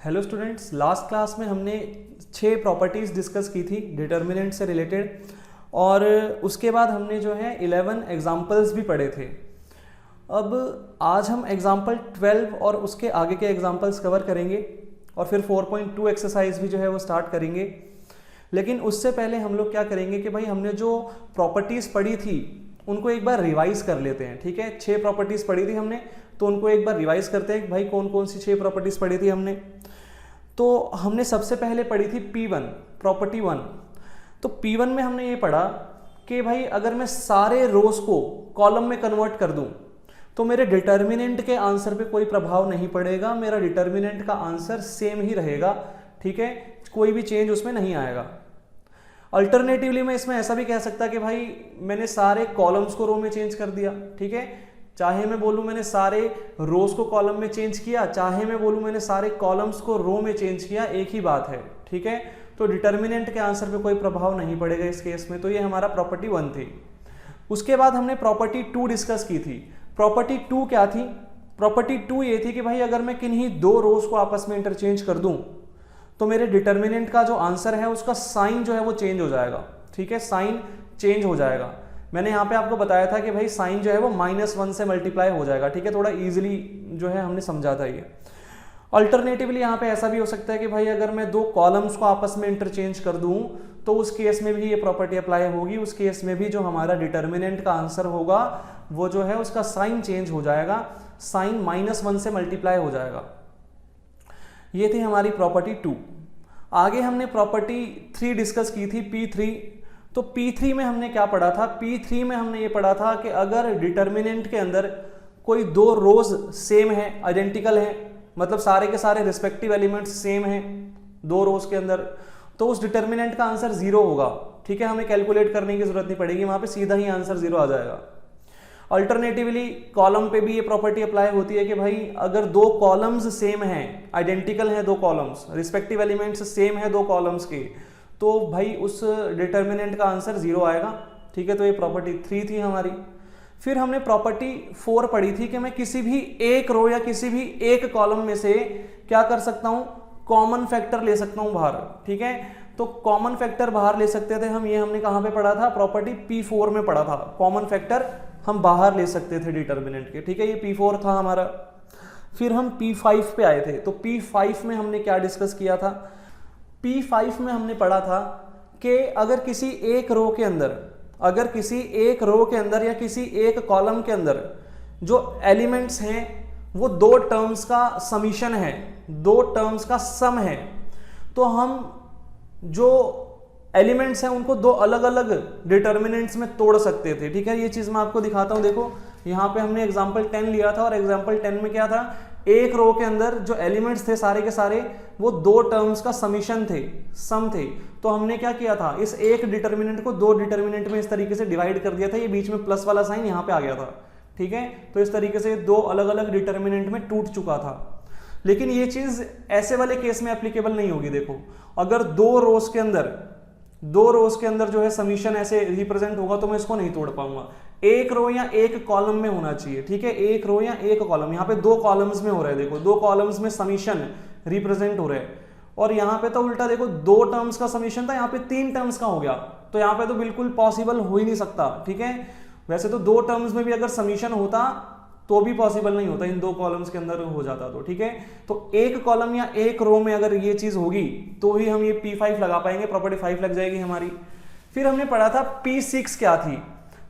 Hello students, last class में हमने 6 properties discuss की थी डिटर्मिनेंट से रिलेटेड, और उसके बाद हमने जो है 11 एग्जाम्पल्स भी पढ़े थे। अब आज हम एग्जाम्पल 12 और उसके आगे के एग्जाम्पल्स कवर करेंगे और फिर 4.2 एक्सरसाइज भी जो है वो स्टार्ट करेंगे। लेकिन उससे पहले हम लोग क्या करेंगे कि भाई हमने जो प्रॉपर्टीज़ पढ़ी थी उनको एक बार रिवाइज कर लेते हैं। ठीक है, 6 प्रॉपर्टीज़ पढ़ी थी हमने, तो उनको एक बार रिवाइज करते हैं कि भाई कौन कौन सी 6 प्रॉपर्टीज़ पढ़ी थी हमने। तो हमने सबसे पहले पढ़ी थी P1, प्रॉपर्टी 1। तो P1 में हमने ये पढ़ा कि भाई अगर मैं सारे रोज को कॉलम में कन्वर्ट कर दूं तो मेरे डिटर्मिनेंट के आंसर पे कोई प्रभाव नहीं पड़ेगा, मेरा डिटर्मिनेंट का आंसर सेम ही रहेगा। ठीक है, कोई भी चेंज उसमें नहीं आएगा। अल्टरनेटिवली मैं इसमें ऐसा भी कह सकता कि भाई मैंने सारे कॉलम्स को रो में चेंज कर दिया। ठीक है, चाहे मैं बोलूं मैंने सारे रोज को कॉलम में चेंज किया, चाहे मैं बोलूं मैंने सारे कॉलम्स को रो में चेंज किया, एक ही बात है। ठीक है, तो डिटर्मिनेंट के आंसर पे कोई प्रभाव नहीं पड़ेगा इस केस में। तो ये हमारा प्रॉपर्टी 1 थी। उसके बाद हमने प्रॉपर्टी 2 डिस्कस की थी। प्रॉपर्टी 2 क्या थी? प्रॉपर्टी 2 ये थी कि भाई अगर मैं किन्हीं 2 रोज को आपस में इंटरचेंज कर दूं तो मेरे डिटर्मिनेंट का जो आंसर है उसका साइन जो है वो चेंज हो जाएगा। ठीक है, साइन चेंज हो जाएगा। मैंने यहाँ पे आपको बताया था कि भाई साइन जो है वो -1 से मल्टीप्लाई हो जाएगा। ठीक है, थोड़ा इजीली जो है हमने समझा था ये। अल्टरनेटिवली यहाँ पे ऐसा भी हो सकता है कि भाई अगर मैं 2 कॉलम्स को आपस में इंटरचेंज कर दूं तो उस केस में भी ये प्रॉपर्टी अप्लाई होगी। उस केस में भी जो हमारा डिटर्मिनेंट का आंसर होगा वो जो है उसका साइन चेंज हो जाएगा, साइन -1 से मल्टीप्लाई हो जाएगा। ये थी हमारी प्रॉपर्टी 2। आगे हमने प्रॉपर्टी 3 डिस्कस की थी, P3। तो P3 में हमने क्या पढ़ा था? P3 में हमने ये पढ़ा था कि अगर डिटर्मिनेंट के अंदर कोई 2 रोज सेम है, आइडेंटिकल है, मतलब सारे के सारे रिस्पेक्टिव एलिमेंट्स सेम हैं 2 रोज के अंदर, तो उस डिटर्मिनेंट का आंसर 0 होगा। ठीक है, हमें कैलकुलेट करने की जरूरत नहीं पड़ेगी, वहां पे सीधा ही आंसर 0 आ जाएगा। अल्टरनेटिवली कॉलम पे भी ये प्रॉपर्टी अप्लाई होती है कि भाई अगर 2 कॉलम्स सेम हैं, आइडेंटिकल हैं 2 कॉलम्स, रिस्पेक्टिव एलिमेंट्स सेम है 2 कॉलम्स के, तो भाई उस डिटर्मिनेंट का आंसर 0 आएगा। ठीक है, तो ये प्रॉपर्टी 3 थी हमारी। फिर हमने प्रॉपर्टी 4 पढ़ी थी कि मैं किसी भी एक रो या किसी भी एक कॉलम में से क्या कर सकता हूं, कॉमन फैक्टर ले सकता हूं बाहर। ठीक है, तो कॉमन फैक्टर बाहर ले सकते थे हम। ये हमने कहां पे पढ़ा था? प्रॉपर्टी P4 में पढ़ा था। कॉमन फैक्टर हम बाहर ले सकते थे डिटर्मिनेंट के। ठीक है, ये P4 था हमारा। फिर हम P5 पे आए थे। तो P5 में हमने क्या डिस्कस किया था? P5 में हमने पढ़ा था कि अगर किसी एक रो के अंदर या किसी एक कॉलम के अंदर जो एलिमेंट्स हैं वो 2 टर्म्स का समीशन है, 2 टर्म्स का सम है, तो हम जो एलिमेंट्स हैं उनको 2 अलग अलग डिटर्मिनेंट्स में तोड़ सकते थे। ठीक है, ये चीज मैं आपको दिखाता हूं। देखो यहां पे हमने एग्जांपल 10 लिया था और एग्जांपल 10 में क्या था? एक रो के अंदर जो एलिमेंट्स थे सारे के सारे वो 2 टर्म्स का समीशन थे, सम थे। तो हमने क्या किया था? इस एक डिटर्मिनेंट को 2 डिटर्मिनेंट में इस तरीके से डिवाइड कर दिया था। ये बीच में प्लस वाला साइन यहां पे आ गया था। ठीक है, तो इस तरीके से 2 अलग अलग डिटर्मिनेंट में टूट चुका था। लेकिन ये चीज ऐसे वाले केस में एप्लीकेबल नहीं होगी। देखो अगर 2 रोज के अंदर जो है समीशन ऐसे रिप्रेजेंट होगा तो मैं इसको नहीं तोड़ पाऊंगा। एक रो या एक कॉलम में होना चाहिए। ठीक है, एक रो या एक कॉलम। यहाँ पे 2 कॉलम्स में हो रहा है। देखो 2 कॉलम्स में समीशन रिप्रेजेंट हो रहे हैं, और यहाँ पे तो उल्टा देखो 2 टर्म्स का समीशन था, यहाँ पे 3 टर्म्स का हो गया। तो यहाँ पे तो बिल्कुल पॉसिबल हो ही नहीं सकता। ठीक है, वैसे तो 2 टर्म्स में भी अगर समीशन होता तो भी पॉसिबल नहीं होता, इन 2 कॉलम्स के अंदर हो जाता तो। ठीक है, तो एक कॉलम या एक रो में अगर ये चीज होगी तो ही हम ये P5 लगा पाएंगे, प्रॉपर्टी 5 लग जाएगी हमारी। फिर हमने पढ़ा था P6 क्या थी?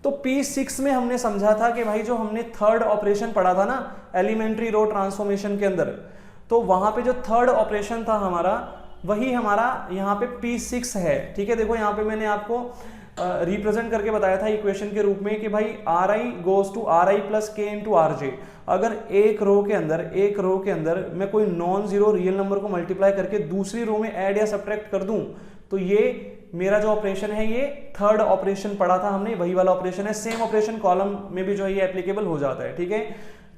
तो P6 में हमने समझा था कि भाई जो हमने थर्ड ऑपरेशन पढ़ा था ना एलिमेंट्री रो ट्रांसफॉर्मेशन के अंदर, तो वहां पे जो थर्ड ऑपरेशन था हमारा वही हमारा यहाँ पे P6 है। ठीक है, देखो यहाँ पे मैंने आपको रिप्रेजेंट करके बताया था इक्वेशन के रूप में कि भाई Ri goes to Ri plus K into Rj। अगर एक रो के अंदर मैं कोई नॉन जीरो रियल नंबर को मल्टीप्लाई करके दूसरी रो में ऐड या सब्ट्रैक्ट कर दूं तो ये मेरा जो ऑपरेशन है ये थर्ड ऑपरेशन पढ़ा था हमने, वही वाला ऑपरेशन है। सेम ऑपरेशन कॉलम में भी जो है ये एप्लीकेबल हो जाता है। ठीक है,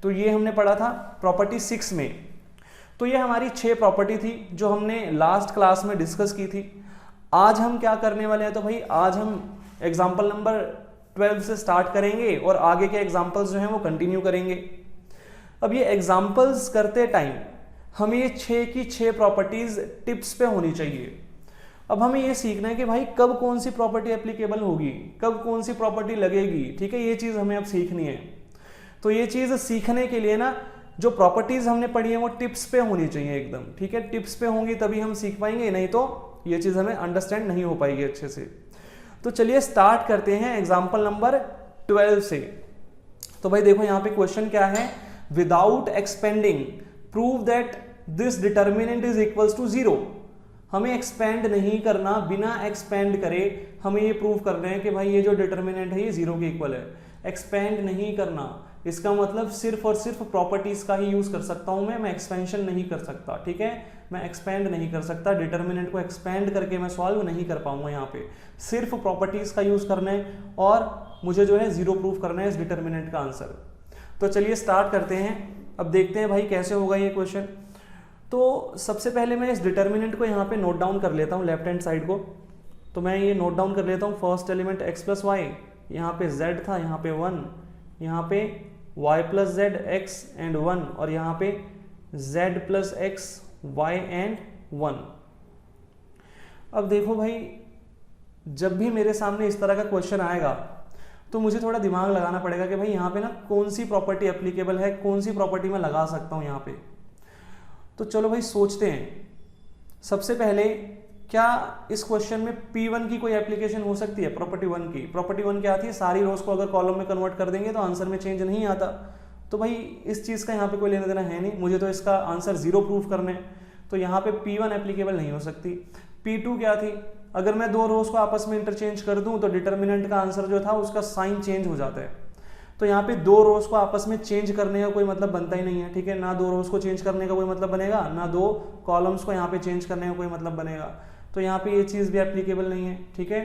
तो ये हमने पढ़ा था प्रॉपर्टी 6 में। तो ये हमारी 6 प्रॉपर्टी थी जो हमने लास्ट क्लास में डिस्कस की थी। आज हम क्या करने वाले हैं? तो भाई आज हम एग्जाम्पल नंबर 12 से स्टार्ट करेंगे और आगे के एग्जाम्पल्स जो हैं वो कंटिन्यू करेंगे। अब ये एग्जाम्पल्स करते टाइम हमें ये 6 की 6 प्रॉपर्टीज टिप्स पे होनी चाहिए। अब हमें ये सीखना है कि भाई कब कौन सी प्रॉपर्टी एप्लीकेबल होगी, कब कौन सी प्रॉपर्टी लगेगी, ठीक है, ये चीज़ हमें अब सीखनी है। तो ये चीज़ सीखने के लिए ना जो प्रॉपर्टीज हमने पढ़ी है वो टिप्स पे होनी चाहिए एकदम, ठीक है, टिप्स पे होंगी तभी हम सीख पाएंगे, नहीं तो ये चीज़ हमें अंडरस्टैंड नहीं हो पाएगी अच्छे से। तो चलिए स्टार्ट करते हैं एग्जाम्पल नंबर 12 से। तो भाई देखो यहाँ पे क्वेश्चन क्या है, without expanding prove that this determinant is equals to 0। हमें एक्सपेंड नहीं करना, बिना एक्सपेंड करे हमें ये प्रूव करना है कि भाई ये जो डिटर्मिनेंट है ये 0 के इक्वल है। एक्सपेंड नहीं करना, इसका मतलब सिर्फ और सिर्फ प्रॉपर्टीज का ही यूज कर सकता हूं मैं एक्सपेंशन नहीं कर सकता, ठीक है, मैं एक्सपेंड नहीं कर सकता, डिटर्मिनेंट को एक्सपेंड करके मैं सॉल्व नहीं कर पाऊंगा। यहाँ पे सिर्फ प्रॉपर्टीज का यूज करना है और मुझे जो है 0 प्रूफ करना है इस डिटर्मिनेंट का आंसर। तो चलिए स्टार्ट करते हैं। अब देखते हैं भाई कैसे होगा ये क्वेश्चन। तो सबसे पहले मैं इस डिटर्मिनेंट को यहाँ पे नोट डाउन कर लेता हूँ, लेफ्ट हैंड साइड को। तो मैं ये नोट डाउन कर लेता हूँ, first element x plus y, यहाँ पे z था, यहाँ पे 1, यहाँ पे y plus Z x and 1, और यहाँ पे z plus x y and 1। अब देखो भाई जब भी मेरे सामने इस तरह का क्वेश्चन आएगा तो मुझे थोड़ा दिमाग लगाना पड़ेगा कि भाई यहाँ पे ना कौन सी प्रॉपर्टी एप्लीकेबल है, कौन सी प्रॉपर्टी मैं लगा सकता हूँ यहाँ पे। तो चलो भाई सोचते हैं। सबसे पहले क्या इस क्वेश्चन में P1 की कोई एप्लीकेशन हो सकती है? प्रॉपर्टी 1 की। प्रॉपर्टी 1 क्या आती है, सारी रोज को अगर कॉलम में कन्वर्ट कर देंगे तो आंसर में चेंज नहीं आता। तो भाई इस चीज़ का यहाँ पे कोई लेना देना है नहीं, मुझे तो इसका आंसर 0 प्रूफ करना है। तो यहाँ पे P1 एप्लीकेबल नहीं हो सकती। P2 क्या थी, अगर मैं 2 रोज को आपस में इंटरचेंज कर दूं तो डिटर्मिनेंट का आंसर जो था उसका साइन चेंज हो जाता है। तो यहाँ पे 2 रोज को आपस में चेंज करने का कोई मतलब बनता ही नहीं है, ठीक है, ना 2 रोज को चेंज करने का कोई मतलब बनेगा, ना 2 कॉलम्स को यहाँ पे चेंज करने का कोई मतलब बनेगा। तो यहाँ पे ये चीज़ भी एप्लीकेबल नहीं है, ठीक है,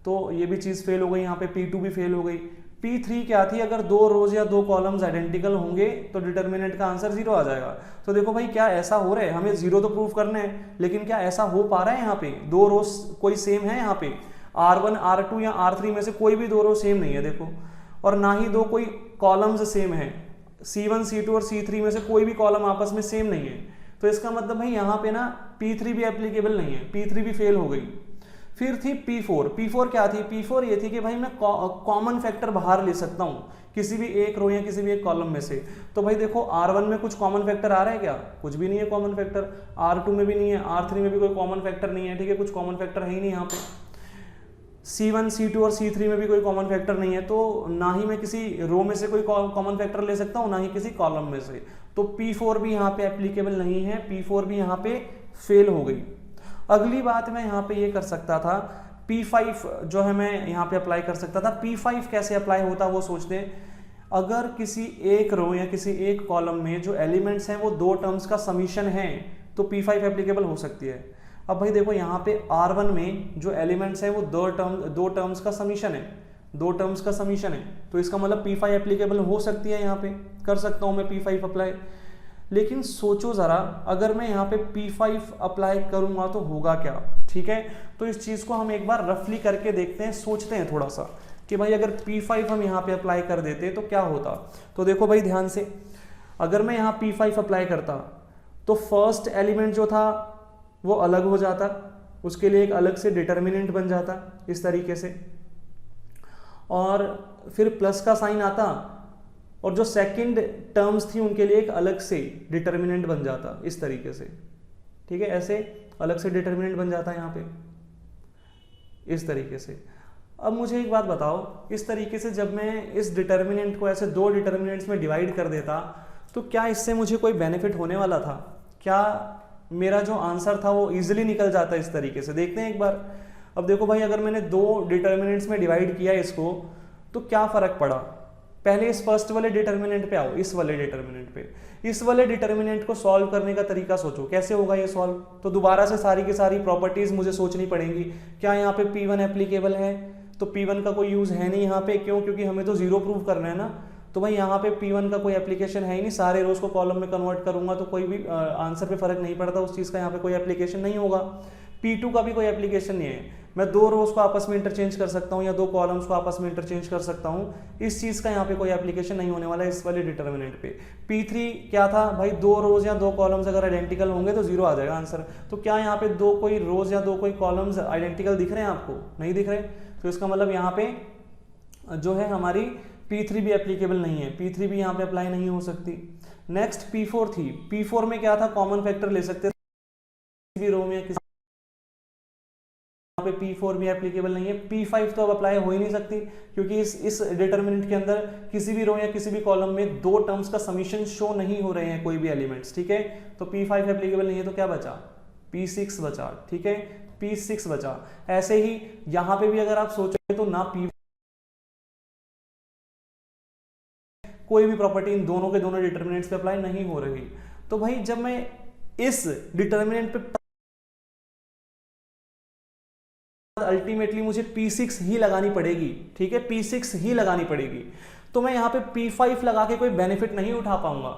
तो ये भी चीज़ फेल हो गई। यहाँ पे P2 भी फेल हो गई। P3 क्या थी, अगर 2 रोज या 2 कॉलम्स आइडेंटिकल होंगे तो डिटर्मिनेंट का आंसर 0 आ जाएगा। तो देखो भाई क्या ऐसा हो रहा है, हमें 0 तो प्रूफ करना है, लेकिन क्या ऐसा हो पा रहा है? यहाँ पे 2 रोज कोई सेम है, यहाँ पे R1 R2 या R3 में से कोई भी 2 रो सेम नहीं है देखो, और ना ही 2 कोई कॉलम्स सेम है, C1 C2 और C3 में से कोई भी कॉलम आपस में सेम नहीं है। तो इसका मतलब भाई यहाँ पे ना P3 भी एप्लीकेबल नहीं है, P3 भी फेल हो गई। फिर थी P4। P4 क्या थी, P4 ये थी कि भाई मैं कॉमन फैक्टर बाहर ले सकता हूँ किसी भी एक रो या किसी भी एक कॉलम में से। तो भाई देखो R1 में कुछ कॉमन फैक्टर आ रहा है क्या? कुछ भी नहीं है कॉमन फैक्टर। R2 में भी नहीं है, R3 में भी कोई कॉमन फैक्टर नहीं है, ठीक है, कुछ कॉमन फैक्टर है ही नहीं यहाँ पे। C1 C2 और C3 में भी कोई कॉमन फैक्टर नहीं है, तो ना ही मैं किसी रो में से कोई कॉमन फैक्टर ले सकता हूँ, ना ही किसी कॉलम में से। तो P4 भी यहाँ पे एप्लीकेबल नहीं है, P4 भी यहाँ पे फेल हो गई। अगली बात मैं यहाँ पे ये कर सकता था, P5 जो है मैं यहाँ पे अप्लाई कर सकता था। P5 कैसे अप्लाई होता वो सोचते हैं। अगर किसी एक रो या किसी एक कॉलम में जो एलिमेंट्स हैं वो 2 टर्म्स का समीशन है तो P5 एप्लीकेबल हो सकती है। अब भाई देखो यहाँ पे R1 में जो एलिमेंट्स हैं वो 2 टर्म्स का समीशन है, 2 टर्म्स का समीशन है, तो इसका मतलब P5 एप्लीकेबल हो सकती है, यहाँ पे कर सकता हूँ मैं P5 अप्लाई। लेकिन सोचो ज़रा, अगर मैं यहाँ पे P5 अप्लाई करूँगा तो होगा क्या, ठीक है। तो इस चीज़ को हम एक बार रफली करके देखते हैं, सोचते हैं थोड़ा सा कि भाई अगर P5 हम यहाँ पे अप्लाई कर देते तो क्या होता। तो देखो भाई ध्यान से, अगर मैं यहाँ P5 अप्लाई करता तो फर्स्ट एलिमेंट जो था वो अलग हो जाता, उसके लिए एक अलग से डिटर्मिनेंट बन जाता इस तरीके से, और फिर प्लस का साइन आता, और जो सेकंड टर्म्स थी उनके लिए एक अलग से डिटर्मिनेंट बन जाता इस तरीके से, ठीक है, ऐसे अलग से डिटर्मिनेंट बन जाता है यहाँ पे इस तरीके से। अब मुझे एक बात बताओ, इस तरीके से जब मैं इस डिटर्मिनेंट को ऐसे 2 डिटर्मिनेंट्स में डिवाइड कर देता तो क्या इससे मुझे कोई बेनिफिट होने वाला था? क्या मेरा जो आंसर था वो इजीली निकल जाता इस तरीके से? देखते हैं एक बार। अब देखो भाई अगर मैंने 2 डिटर्मिनेंट्स में डिवाइड किया इसको तो क्या फर्क पड़ा। पहले इस फर्स्ट वाले डिटर्मिनेंट पे आओ, इस वाले डिटर्मिनेंट पे। इस वाले डिटर्मिनेंट को सॉल्व करने का तरीका सोचो, कैसे होगा ये सॉल्व। तो दोबारा से सारी की सारी प्रॉपर्टीज मुझे सोचनी पड़ेंगी। क्या यहाँ पे P1 एप्लीकेबल है? तो P1 का कोई यूज है नहीं यहाँ पे, क्यों? क्योंकि हमें तो 0 प्रूव करना है ना। तो भाई यहाँ पे P1 का कोई एप्लीकेशन है ही नहीं, सारे रोज को कॉलम में कन्वर्ट करूंगा तो कोई भी आंसर पे फर्क नहीं पड़ता, उस चीज का यहाँ पे कोई एप्लीकेशन नहीं होगा। P2 का भी कोई एप्लीकेशन नहीं है। मैं दो रोज को आपस में इंटरचेंज कर सकता हूँ या दो कॉलम्स को आपस में इंटरचेंज कर सकता हूँ। इस चीज का यहाँ पे कोई एप्लीकेशन नहीं होने वाला है इस वाले डिटर्मिनेंट पे। P3 क्या था भाई, दो रोज या दो कॉलम्स अगर आइडेंटिकल होंगे तो 0 आ जाएगा आंसर। तो क्या यहाँ पे दो कोई रोज या दो कोई कॉलम्स आइडेंटिकल दिख रहे हैं आपको? नहीं दिख रहे। तो इसका मतलब यहाँ पे जो है हमारी P3 भी एप्लीकेबल नहीं है, P3 भी यहाँ पे अप्लाई नहीं हो सकती। नेक्स्ट P4 थी। P4 में क्या था, कॉमन फैक्टर ले सकते थे किसी भी रो में, किसी यहाँ पे P4 भी एप्लीकेबल नहीं है। P5 तो अब अप्लाई हो ही नहीं सकती क्योंकि इस डिटर्मिनेंट के अंदर किसी भी रो या किसी भी कॉलम में दो टर्म्स का समीशन शो नहीं हो रहे हैं कोई भी एलिमेंट्स, ठीक है। तो P5 एप्लीकेबल नहीं है, तो क्या बचा, P6 बचा, ठीक है, P6 बचा। ऐसे ही यहाँ पे भी अगर आप सोचोगे तो ना P कोई भी प्रॉपर्टी इन दोनों के दोनों डिटर्मिनेंट्स पे अप्लाई नहीं हो रही। तो भाई जब मैं इस डिटर्मिनेंट पे अल्टीमेटली मुझे P6 ही लगानी पड़ेगी, ठीक है, P6 ही लगानी पड़ेगी। तो मैं यहाँ पे P5 लगा के कोई बेनिफिट नहीं उठा पाऊंगा।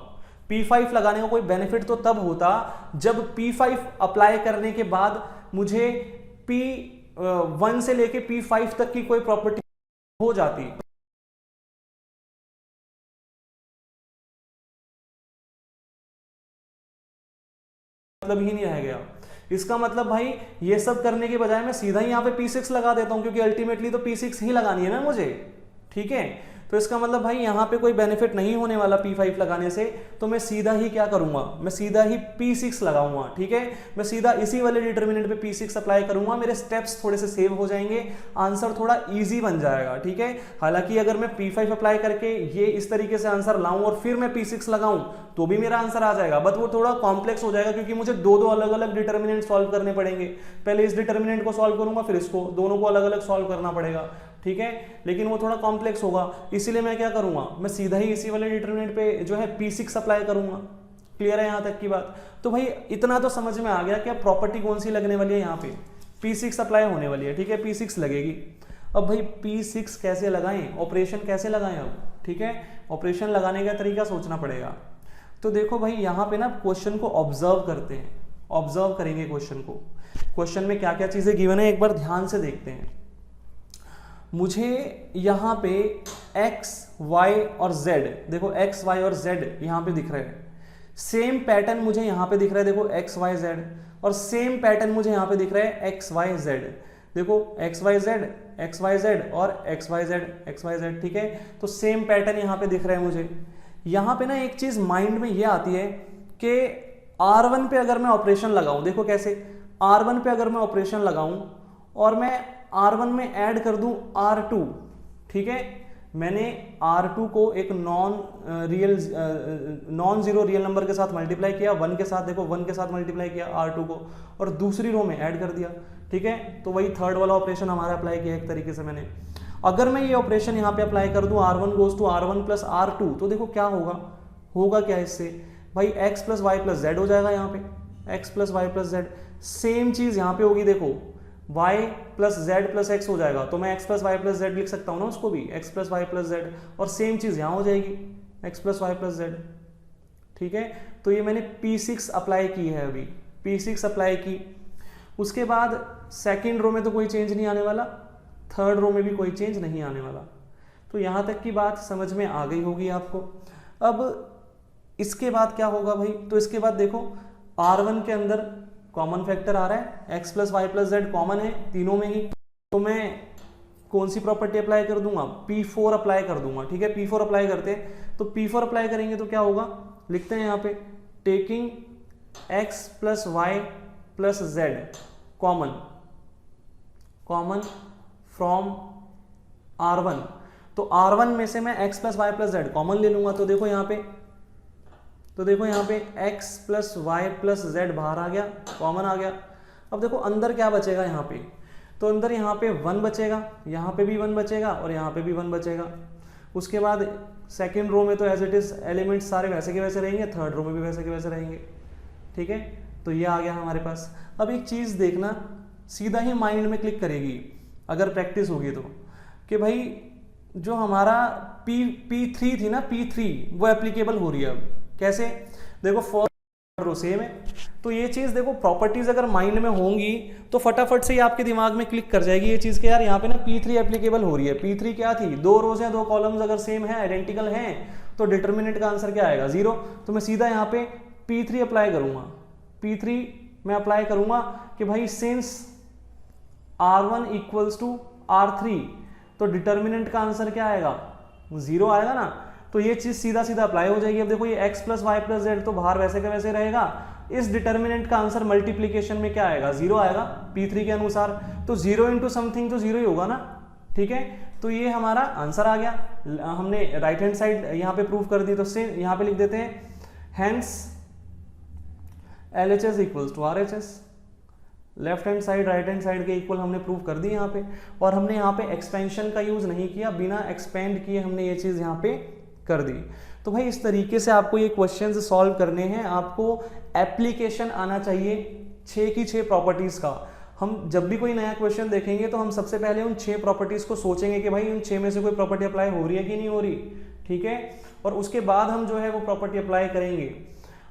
P5 लगाने का कोई बेनिफिट तो तब होता जब P5 अप्लाई करने के बाद मुझे P1 से लेके P5 तक की कोई प्रॉपर्टी हो जाती। मतलब ही नहीं रह गया। इसका मतलब भाई ये सब करने के बजाय मैं सीधा ही यहाँ पे P6 लगा देता हूँ क्योंकि अल्टीमेटली तो P6 ही लगानी है ना मुझे, ठीक है। तो इसका मतलब भाई यहाँ पे कोई बेनिफिट नहीं होने वाला P5 लगाने से, तो मैं सीधा ही क्या करूंगा, मैं सीधा ही P6 लगाऊंगा, ठीक है। मैं सीधा इसी वाले डिटर्मिनेंट पे P6 अप्लाई करूंगा, मेरे स्टेप्स थोड़े से सेव हो जाएंगे, आंसर थोड़ा इजी बन जाएगा, ठीक है। हालांकि अगर मैं P5 अप्लाई करके ये इस तरीके से आंसर लाऊं और फिर मैं P6 लगाऊं तो भी मेरा आंसर आ जाएगा, बट वो थोड़ा कॉम्प्लेक्स हो जाएगा क्योंकि मुझे दो दो अलग अलग डिटर्मिनेंट सॉल्व करने पड़ेंगे। पहले इस डिटर्मिनेंट को सॉल्व करूंगा, फिर इसको, दोनों को अलग अलग सॉल्व करना पड़ेगा, ठीक है। लेकिन वो थोड़ा कॉम्प्लेक्स होगा, इसीलिए मैं क्या करूंगा, मैं सीधा ही इसी वाले डिटरमिनेंट पे जो है P6 अप्लाई करूंगा। क्लियर है यहाँ तक की बात? तो भाई इतना तो समझ में आ गया कि अब प्रॉपर्टी कौन सी लगने वाली है, यहाँ पे P6 अप्लाई होने वाली है, ठीक है, P6 लगेगी। अब भाई P6 कैसे लगाएं, ऑपरेशन कैसे लगाएं अब, ठीक है, ऑपरेशन लगाने का तरीका सोचना पड़ेगा। तो देखो भाई यहाँ पे ना क्वेश्चन को ऑब्जर्व करते हैं, ऑब्जर्व करेंगे क्वेश्चन को। क्वेश्चन में क्या क्या चीजें गिवन है एक बार ध्यान से देखते हैं। मुझे यहाँ पे x, y और z, देखो x, y और z यहाँ पे दिख रहे हैं। सेम पैटर्न मुझे यहाँ पे दिख रहा है, देखो x, y, z, और सेम पैटर्न मुझे यहाँ पे दिख रहा है x, y, z। देखो x, y, z, x, y, z और x, y, z, x, y, z, ठीक है। तो सेम पैटर्न यहाँ पे दिख रहा है मुझे। यहाँ पे ना एक चीज माइंड में ये आती है कि R1 पे अगर मैं ऑपरेशन लगाऊं, देखो कैसे, R1 पे अगर मैं ऑपरेशन लगाऊं और मैं R1 में ऐड कर दूं R2, ठीक है, मैंने R2 को एक नॉन जीरो रियल नंबर के साथ मल्टीप्लाई किया, 1 के साथ, देखो 1 के साथ मल्टीप्लाई किया R2 को और दूसरी रो में ऐड कर दिया, ठीक है। तो वही थर्ड वाला ऑपरेशन हमारा अप्लाई किया एक तरीके से मैंने। अगर मैं ये ऑपरेशन यहाँ पे अप्लाई कर दूं R1 goes to R1 plus R2, तो देखो क्या होगा, होगा क्या इससे भाई x plus y plus z हो जाएगा, यहाँ पे x plus y plus z. Same चीज यहाँ पे होगी, देखो y plus z plus x हो जाएगा, तो मैं x plus y plus z लिख सकता हूँ ना उसको भी, x plus y plus z, और सेम चीज यहाँ हो जाएगी x plus y plus z, ठीक है। तो ये मैंने P6 अप्लाई की है, अभी P6 अप्लाई की। उसके बाद सेकेंड रो में तो कोई चेंज नहीं आने वाला, थर्ड रो में भी कोई चेंज नहीं आने वाला। तो यहाँ तक की बात समझ में आ गई होगी आपको। अब इसके बाद क्या होगा भाई, तो इसके बाद देखो R1 के अंदर कॉमन फैक्टर आ रहा है, x plus y plus z common है तीनों में ही, तो मैं कौन सी प्रॉपर्टी अप्लाई कर दूंगा, P4 अप्लाई कर दूंगा, ठीक है। P4 अप्लाई करते हैं, तो P4 अप्लाई करेंगे तो क्या होगा, लिखते हैं यहाँ पे, taking x plus y plus z common from R1, तो R1 में से मैं x plus y plus z common ले लूंगा। तो देखो यहाँ पे x plus y plus z बाहर आ गया, कॉमन आ गया। अब देखो अंदर क्या बचेगा यहाँ पे, तो अंदर यहाँ पे 1 बचेगा, यहाँ पे भी 1 बचेगा और यहाँ पे भी 1 बचेगा। उसके बाद सेकेंड रो में तो एज इट इज एलिमेंट्स सारे वैसे के वैसे रहेंगे, थर्ड रो में भी वैसे के वैसे रहेंगे, ठीक है। तो ये आ गया हमारे पास। अब एक चीज देखना, सीधा ही माइंड में क्लिक करेगी अगर प्रैक्टिस होगी तो, कि भाई जो हमारा P3 थी ना, P3 वो एप्लीकेबल हो रही है अब। कैसे, देखो रो सेम है। तो ये चीज़ देखो, प्रॉपर्टीज अगर माइंड में होंगी तो फटाफट से ही आपके दिमाग में क्लिक कर जाएगी ये चीज़ कि यार यहाँ पे ना P3 एप्लीकेबल हो रही है। P3 क्या थी, 2 रोज या 2 कॉलम्स अगर सेम है, आइडेंटिकल हैं, तो डिटर्मिनेंट का आंसर क्या आएगा, 0। तो मैं सीधा यहाँ पे P3 अप्लाई करूँगा। P3 मैं अप्लाई करूँगा कि भाई since R1 equals to R3, तो डिटर्मिनेंट का आंसर क्या आएगा, 0 आएगा ना। तो ये चीज सीधा सीधा अप्लाई हो जाएगी। अब देखो ये x plus y plus z तो बाहर वैसे का वैसे रहेगा, इस डिटर्मिनेंट का आंसर मल्टीप्लीकेशन में क्या आएगा, 0 आएगा P3 के अनुसार। तो 0 इंटू समथिंग तो 0 ही होगा ना, ठीक है। तो ये हमारा आंसर आ गया। हमने राइट हैंड साइड यहाँ पे प्रूव कर दी, तो से यहाँ पे लिख देते हैं hence LHS equals to RHS। Left hand side right hand side के इक्वल हमने प्रूव कर दी यहाँ पे। और हमने यहाँ पे एक्सपेंशन का यूज नहीं किया, बिना एक्सपेंड किए हमने ये चीज यहाँ पे कर दी। तो भाई इस तरीके से आपको ये क्वेश्चंस सॉल्व करने हैं। आपको एप्लीकेशन आना चाहिए 6 की 6 प्रॉपर्टीज का। हम जब भी कोई नया क्वेश्चन देखेंगे तो हम सबसे पहले उन 6 प्रॉपर्टीज को सोचेंगे कि भाई उन 6 में से कोई प्रॉपर्टी अप्लाई हो रही है कि नहीं हो रही, ठीक है। और उसके बाद हम जो है वो प्रॉपर्टी अप्लाई करेंगे।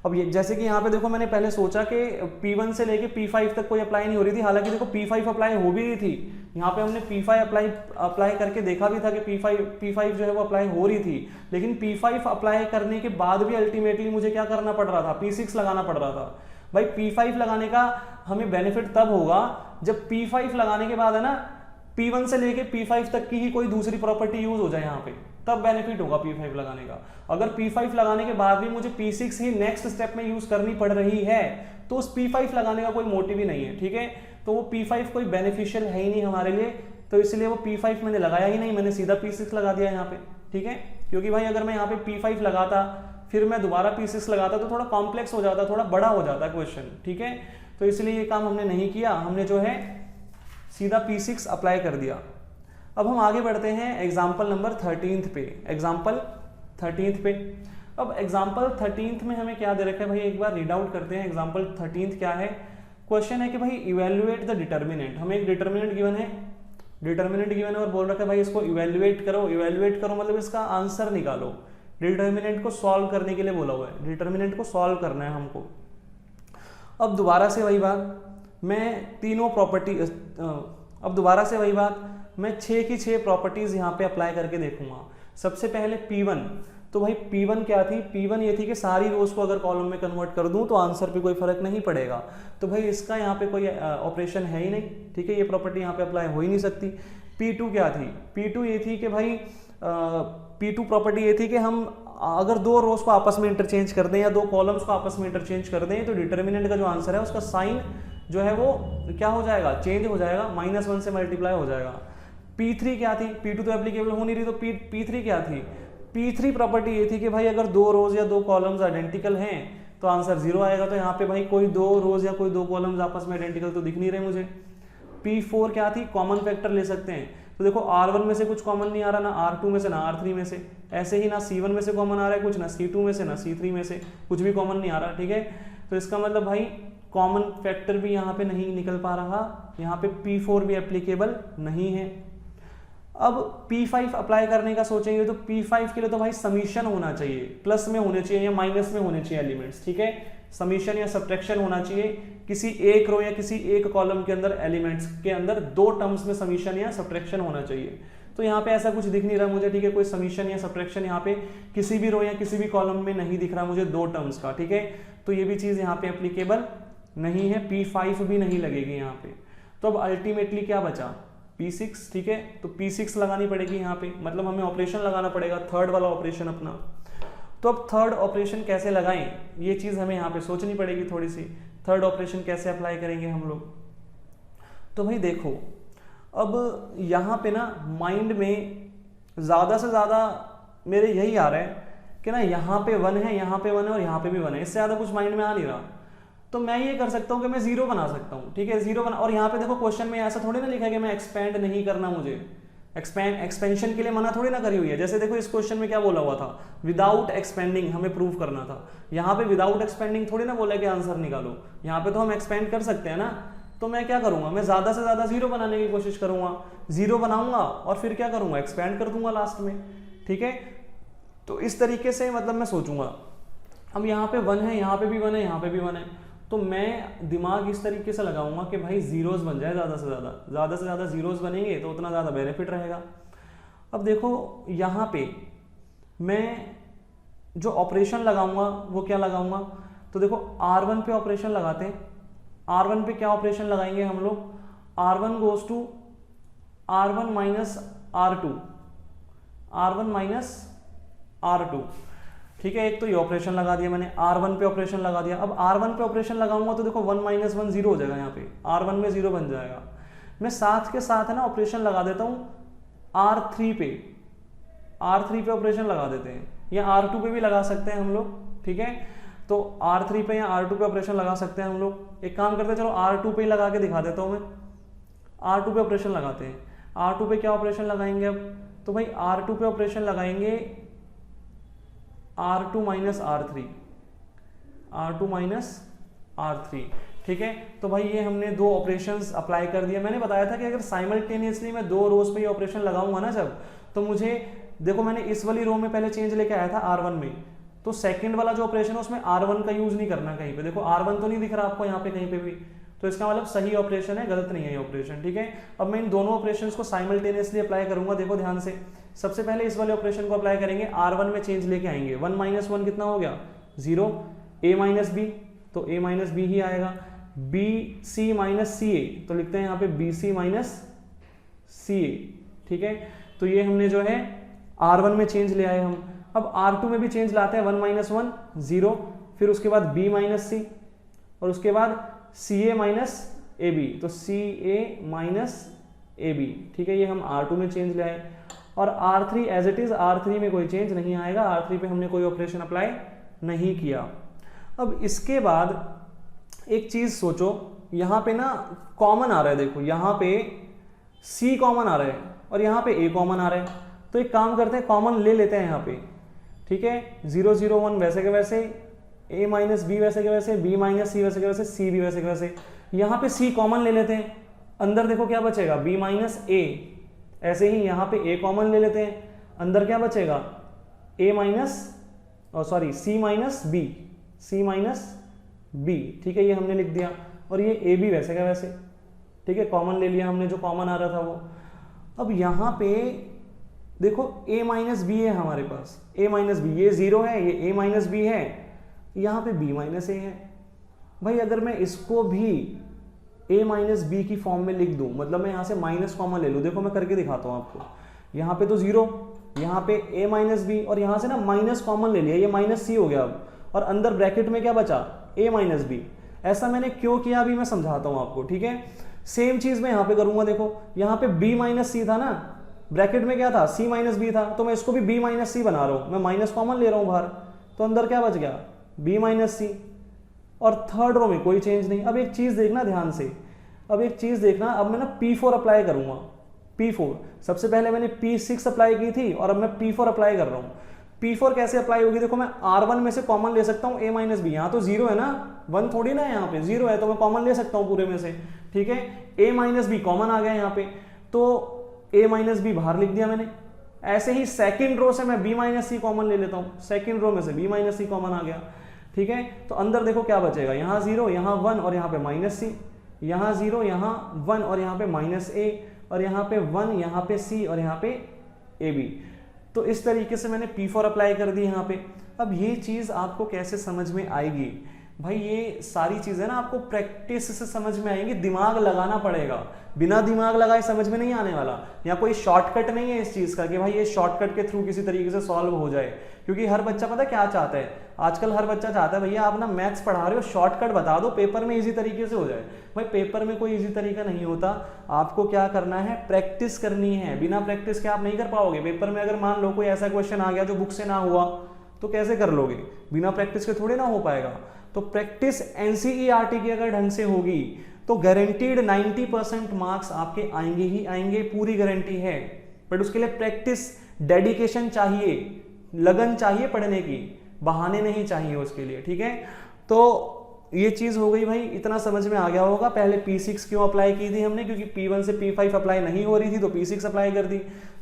अब ये जैसे कि यहाँ पे देखो, मैंने पहले सोचा कि P1 से लेके P5 तक कोई अप्लाई नहीं हो रही थी, हालांकि देखो P5 अप्लाई हो भी रही थी। यहाँ पे हमने P5 अप्लाई करके देखा भी था कि P5 जो है वो अप्लाई हो रही थी, लेकिन P5 अप्लाई करने के बाद भी अल्टीमेटली मुझे क्या करना पड़ रहा था, P6 लगाना पड़ रहा था। भाई P5 लगाने का हमें बेनिफिट तब होगा जब P5 लगाने के बाद है ना P1 से लेके P5 तक की ही कोई दूसरी प्रॉपर्टी यूज हो जाए यहाँ पे, तब बेनिफिट होगा P5 लगाने का। अगर P5 लगाने के बाद भी मुझे P6 ही नेक्स्ट स्टेप में यूज करनी पड़ रही है तो उस P5 लगाने का कोई मोटिव ही नहीं है, ठीक है। तो वो P5 कोई बेनिफिशियल है ही नहीं हमारे लिए, तो इसलिए वो P5 मैंने लगाया ही नहीं, मैंने सीधा P6 लगा दिया यहाँ पे, ठीक है। क्योंकि भाई अगर मैं यहाँ पे P5 लगाता फिर मैं दोबारा P6 लगाता तो थोड़ा कॉम्प्लेक्स हो जाता, थोड़ा बड़ा हो जाता क्वेश्चन, ठीक है। तो इसलिए ये काम हमने नहीं किया, हमने जो है सीधा P6 अप्लाई कर दिया। अब हम आगे बढ़ते हैं एग्जाम्पल नंबर 13 पे। एग्जाम्पल 13 पे, अब एग्जाम्पल 13 में हमें क्या दे रखा है भाई, एक बार रीड आउट करते हैं। एग्जाम्पल 13 क्या है, क्वेश्चन है कि भाई इवेल्युएट द डिटर्मिनेंट। हमें एक डिटर्मिनेंट गिवन है, डिटर्मिनेंट गिवन है और बोल रखा है भाई इसको इवेल्युएट करो। इवेल्युएट करो मतलब इसका आंसर निकालो। डिटर्मिनेंट को सॉल्व करने के लिए बोला हुआ है, डिटर्मिनेंट को सॉल्व करना है हमको। अब दोबारा से वही बात, मैं तीनों प्रॉपर्टी अब दोबारा से वही बात, मैं 6 की 6 प्रॉपर्टीज यहाँ पे अप्लाई करके देखूंगा। सबसे पहले P1, तो भाई P1 क्या थी, P1 ये थी कि सारी रोज को अगर कॉलम में कन्वर्ट कर दूं तो आंसर पे कोई फर्क नहीं पड़ेगा, तो भाई इसका यहाँ पे कोई ऑपरेशन है ही नहीं, ठीक है। ये प्रॉपर्टी यहाँ पे अप्लाई हो ही नहीं सकती। P2 क्या थी, P2 ये थी कि भाई P2 प्रॉपर्टी ये थी कि हम अगर 2 रोज को आपस में इंटरचेंज कर दें या 2 कॉलम्स को आपस में इंटरचेंज कर दें तो डिटर्मिनेंट का जो आंसर है उसका साइन जो है वो क्या हो जाएगा, चेंज हो जाएगा, -1 से मल्टीप्लाई हो जाएगा। P3 क्या थी, P2 तो एप्लीकेबल हो नहीं रही, तो P3 क्या थी, P3 प्रॉपर्टी ये थी कि भाई अगर 2 रोज या 2 कॉलम्स आइडेंटिकल हैं तो आंसर 0 आएगा। तो यहाँ पे भाई कोई 2 रोज या कोई 2 कॉलम्स आपस में आइडेंटिकल तो दिख नहीं रहे मुझे। P4 क्या थी, कॉमन फैक्टर ले सकते हैं, तो देखो R1 में से कुछ कॉमन नहीं आ रहा, ना R2 में से ना R3 में से, ऐसे ही ना C1 में से कॉमन आ रहा है कुछ, ना C2 में से ना C3 में से, कुछ भी कॉमन नहीं आ रहा, ठीक है। तो इसका मतलब भाई कॉमन फैक्टर भी यहाँ पे नहीं निकल पा रहा, यहाँ पे P4 भी एप्लीकेबल नहीं है। अब P5 अप्लाई करने का सोचेंगे तो P5 के लिए तो भाई समीशन होना चाहिए, प्लस में होने चाहिए या माइनस में होने चाहिए एलिमेंट्स, ठीक है। समीशन या सब्ट्रैक्शन होना चाहिए, किसी एक रो या किसी एक कॉलम के अंदर एलिमेंट्स के अंदर 2 टर्म्स में समीशन या सब्ट्रैक्शन होना चाहिए। तो यहाँ पे ऐसा कुछ दिख नहीं रहा मुझे, ठीक है। कोई समीशन या सब्ट्रैक्शन यहाँ पे किसी भी रो या किसी भी कॉलम में नहीं दिख रहा मुझे 2 टर्म्स का, ठीक है। तो ये भी चीज यहाँ पे एप्लीकेबल नहीं है, P5 भी नहीं लगेगी यहाँ पे। तो अब अल्टीमेटली क्या बचा, P6, ठीक है। तो P6 लगानी पड़ेगी यहाँ पे, मतलब हमें ऑपरेशन लगाना पड़ेगा, थर्ड वाला ऑपरेशन अपना। तो अब थर्ड ऑपरेशन कैसे लगाएं, ये चीज हमें यहाँ पे सोचनी पड़ेगी थोड़ी सी। थर्ड ऑपरेशन कैसे अप्लाई करेंगे हम लोग, तो भाई देखो अब यहाँ पे ना माइंड में ज्यादा से ज्यादा मेरे यही आ रहा है कि ना यहाँ पे 1 है, यहाँ पे 1 है और यहाँ पे भी 1 है, इससे ज्यादा कुछ माइंड में आ नहीं रहा। तो मैं ये कर सकता हूँ कि मैं 0 बना सकता हूँ, ठीक है, 0 बना। और यहाँ पे देखो क्वेश्चन में ऐसा थोड़ी ना लिखा है कि मैं एक्सपेंड नहीं करना, मुझे एक्सपेंशन के लिए मना थोड़ी ना करी हुई है। जैसे देखो इस क्वेश्चन में क्या बोला हुआ था, विदाउट एक्सपेंडिंग हमें प्रूव करना था। यहाँ पे विदाउट एक्सपेंडिंग थोड़ी ना बोला कि आंसर निकालो, यहाँ पे तो हम एक्सपेंड कर सकते हैं ना। तो मैं क्या करूंगा, मैं ज्यादा से ज्यादा 0 बनाने की कोशिश करूंगा, 0 बनाऊंगा और फिर क्या करूंगा, एक्सपेंड कर दूंगा लास्ट में, ठीक है। तो इस तरीके से मतलब मैं सोचूंगा। अब यहाँ पे 1 है, यहाँ पे भी 1 है, यहाँ पे भी 1 है, तो मैं दिमाग इस तरीके से लगाऊंगा कि भाई जीरोस बन जाए, ज़्यादा से ज़्यादा जीरोस बनेंगे तो उतना ज़्यादा बेनिफिट रहेगा। अब देखो यहाँ पे मैं जो ऑपरेशन लगाऊंगा वो क्या लगाऊंगा, तो देखो R1 पे ऑपरेशन लगाते हैं। R1 पे क्या ऑपरेशन लगाएंगे हम लोग, R1 goes to R1 minus R2, R1 minus R2, ठीक है। एक तो ये ऑपरेशन लगा दिया मैंने, R1 पे ऑपरेशन लगा दिया। अब R1 पे ऑपरेशन लगाऊंगा तो देखो 1 माइनस 1 जीरो हो जाएगा, यहाँ पे R1 में जीरो बन जाएगा। मैं साथ के साथ है ना ऑपरेशन लगा देता हूँ R3 पे, R3 पे ऑपरेशन लगा देते हैं, या R2 पे भी लगा सकते हैं हम लोग, ठीक है। तो R3 पे या R2 पे ऑपरेशन लगा सकते हैं हम लोग। एक काम करते हैं, चलो R2 पे ही लगा के दिखा देता हूँ मैं। R2 पे ऑपरेशन लगाते हैं। R2 पे क्या ऑपरेशन लगाएंगे अब, तो भाई R2 पे ऑपरेशन लगाएंगे R2 minus R3, R2 minus R3, ठीक है। तो भाई ये हमने दो ऑपरेशंस अप्लाई कर दिया। मैंने बताया था कि अगर साइमल्टेनियसली मैं दो रोज पे ये ऑपरेशन लगाऊंगा ना जब, तो मुझे देखो मैंने इस वाली रो में पहले चेंज लेके आया था R1 में, तो सेकंड वाला जो ऑपरेशन है उसमें R1 का यूज नहीं करना कहीं पे। देखो R1 तो नहीं दिख रहा आपको यहाँ पे कहीं पे भी, तो इसका मतलब सही ऑपरेशन है, गलत नहीं है ये ऑपरेशन, ठीक है। अब मैं इन दोनों ऑपरेशंस को साइमल्टेनियसली अप्लाई करूंगा। देखो ध्यान से, सबसे पहले इस वाले ऑपरेशन को अप्लाई करेंगे, R1 में चेंज लेके आएंगे, 1 माइनस 1 कितना हो गया 0, a माइनस बी, तो a माइनस बी ही आएगा, बी सी माइनस सी ए, तो लिखते हैं यहाँ पे बी सी माइनस सी ए, ठीक है। तो ये हमने जो है R1 में चेंज ले आए हम। अब R2 में भी चेंज लाते हैं, 1 माइनस 1 0, फिर उसके बाद b माइनस सी, और उसके बाद सी ए माइनस ए बी, तो सी ए माइनस ए बी, ठीक है। ये हम R2 में चेंज ले आए। और R3 as it is, R3 में कोई चेंज नहीं आएगा, R3 पे हमने कोई ऑपरेशन अप्लाई नहीं किया। अब इसके बाद एक चीज सोचो, यहाँ पे ना कॉमन आ रहा है, देखो यहाँ पे C कॉमन आ रहा है और यहाँ पे A कॉमन आ रहा है, तो एक काम करते हैं कॉमन ले लेते हैं यहाँ पे, ठीक है। 0 0 1 वैसे के वैसे, a माइनस बी वैसे के वैसे, b माइनस सी वैसे के वैसे, c भी वैसे के वैसे। यहाँ पे c कॉमन ले लेते हैं, अंदर देखो क्या बचेगा b माइनस a, ऐसे ही यहाँ पे a कॉमन ले लेते हैं, अंदर क्या बचेगा a minus sorry c minus b, c minus b, ठीक है। ये हमने लिख दिया, और ये a भी वैसे का वैसे, ठीक है, कॉमन ले लिया हमने, जो कॉमन आ रहा था वो। अब यहाँ पे देखो a माइनस बी है हमारे पास, a माइनस बी, ये 0 है, ये a माइनस बी है, यहाँ पे b माइनस ए है। भाई अगर मैं इसको भी a माइनस बी की फॉर्म में लिख दूं, मतलब मैं यहाँ से माइनस कॉमन ले लूँ, देखो मैं करके दिखाता हूँ आपको। यहाँ पे तो 0, यहाँ पे a माइनस बी, और यहाँ से ना माइनस कॉमन ले लिया, ये माइनस सी हो गया अब, और अंदर ब्रैकेट में क्या बचा a माइनस बी। ऐसा मैंने क्यों किया अभी मैं समझाता हूँ आपको, ठीक है। सेम चीज मैं यहाँ पे करूंगा, देखो यहाँ पे b माइनस सी था ना, ब्रैकेट में क्या था c माइनस बी था, तो मैं इसको भी b माइनस सी बना रहा हूँ, मैं माइनस कॉमन ले रहा हूँ बाहर, तो अंदर क्या बच गया b माइनस सी, और थर्ड रो में कोई चेंज नहीं। अब एक चीज देखना ध्यान से, अब एक चीज देखना, अब मैं ना P4 अप्लाई करूंगा, P4। सबसे पहले मैंने P6 अप्लाई की थी और अब मैं P4 अप्लाई कर रहा हूँ। P4 कैसे अप्लाई होगी, देखो मैं R1 में से कॉमन ले सकता हूँ a माइनस बी, यहाँ तो 0 है ना, 1 थोड़ी ना है, यहाँ पे 0 है, तो मैं कॉमन ले सकता हूँ पूरे में से, ठीक है। a माइनस बी कॉमन आ गया यहाँ पे, तो a माइनस बी बाहर लिख दिया मैंने। ऐसे ही सेकंड रो से मैं b माइनस सी कॉमन ले लेता हूँ, सेकंड रो में से b माइनस सी कॉमन आ गया, ठीक है। तो अंदर देखो क्या बचेगा, यहाँ 0, यहाँ 1 और यहाँ पे माइनस सी, यहाँ 0, यहाँ 1 और यहाँ पे माइनस a, और यहाँ पे 1, यहाँ पे c और यहाँ पे ab। तो इस तरीके से मैंने P4 अप्लाई कर दी यहाँ पे। अब ये चीज़ आपको कैसे समझ में आएगी, भाई ये सारी चीज़ें ना आपको प्रैक्टिस से समझ में आएंगी, दिमाग लगाना पड़ेगा, बिना दिमाग लगाए समझ में नहीं आने वाला। यहाँ कोई शॉर्टकट नहीं है इस चीज़ का कि भाई ये शॉर्टकट के थ्रू किसी तरीके से सॉल्व हो जाए, क्योंकि हर बच्चा पता क्या चाहता है, आजकल हर बच्चा चाहता है भैया आप ना मैथ्स पढ़ा रहे हो, शॉर्टकट बता दो, पेपर में इजी तरीके से हो जाए। भाई पेपर में कोई इजी तरीका नहीं होता, आपको क्या करना है, प्रैक्टिस करनी है। बिना प्रैक्टिस के आप नहीं कर पाओगे। पेपर में अगर मान लो कोई ऐसा क्वेश्चन आ गया जो बुक से ना हुआ, तो कैसे कर लोगे, बिना प्रैक्टिस के थोड़े ना हो पाएगा। तो प्रैक्टिस एनसीईआरटी की अगर ढंग से होगी तो गारंटीड 90% मार्क्स आपके आएंगे ही आएंगे, पूरी गारंटी है। बट उसके लिए प्रैक्टिस, डेडिकेशन चाहिए, लगन चाहिए पढ़ने की, बहाने नहीं चाहिए उसके लिए, ठीक है। तो ये चीज हो गई भाई, इतना समझ में आ गया होगा। पहले P6 क्यों अप्लाई की थी हमने, क्योंकि P1 से P5 अप्लाई नहीं हो रही थी, तो P6 अप्लाई कर दी।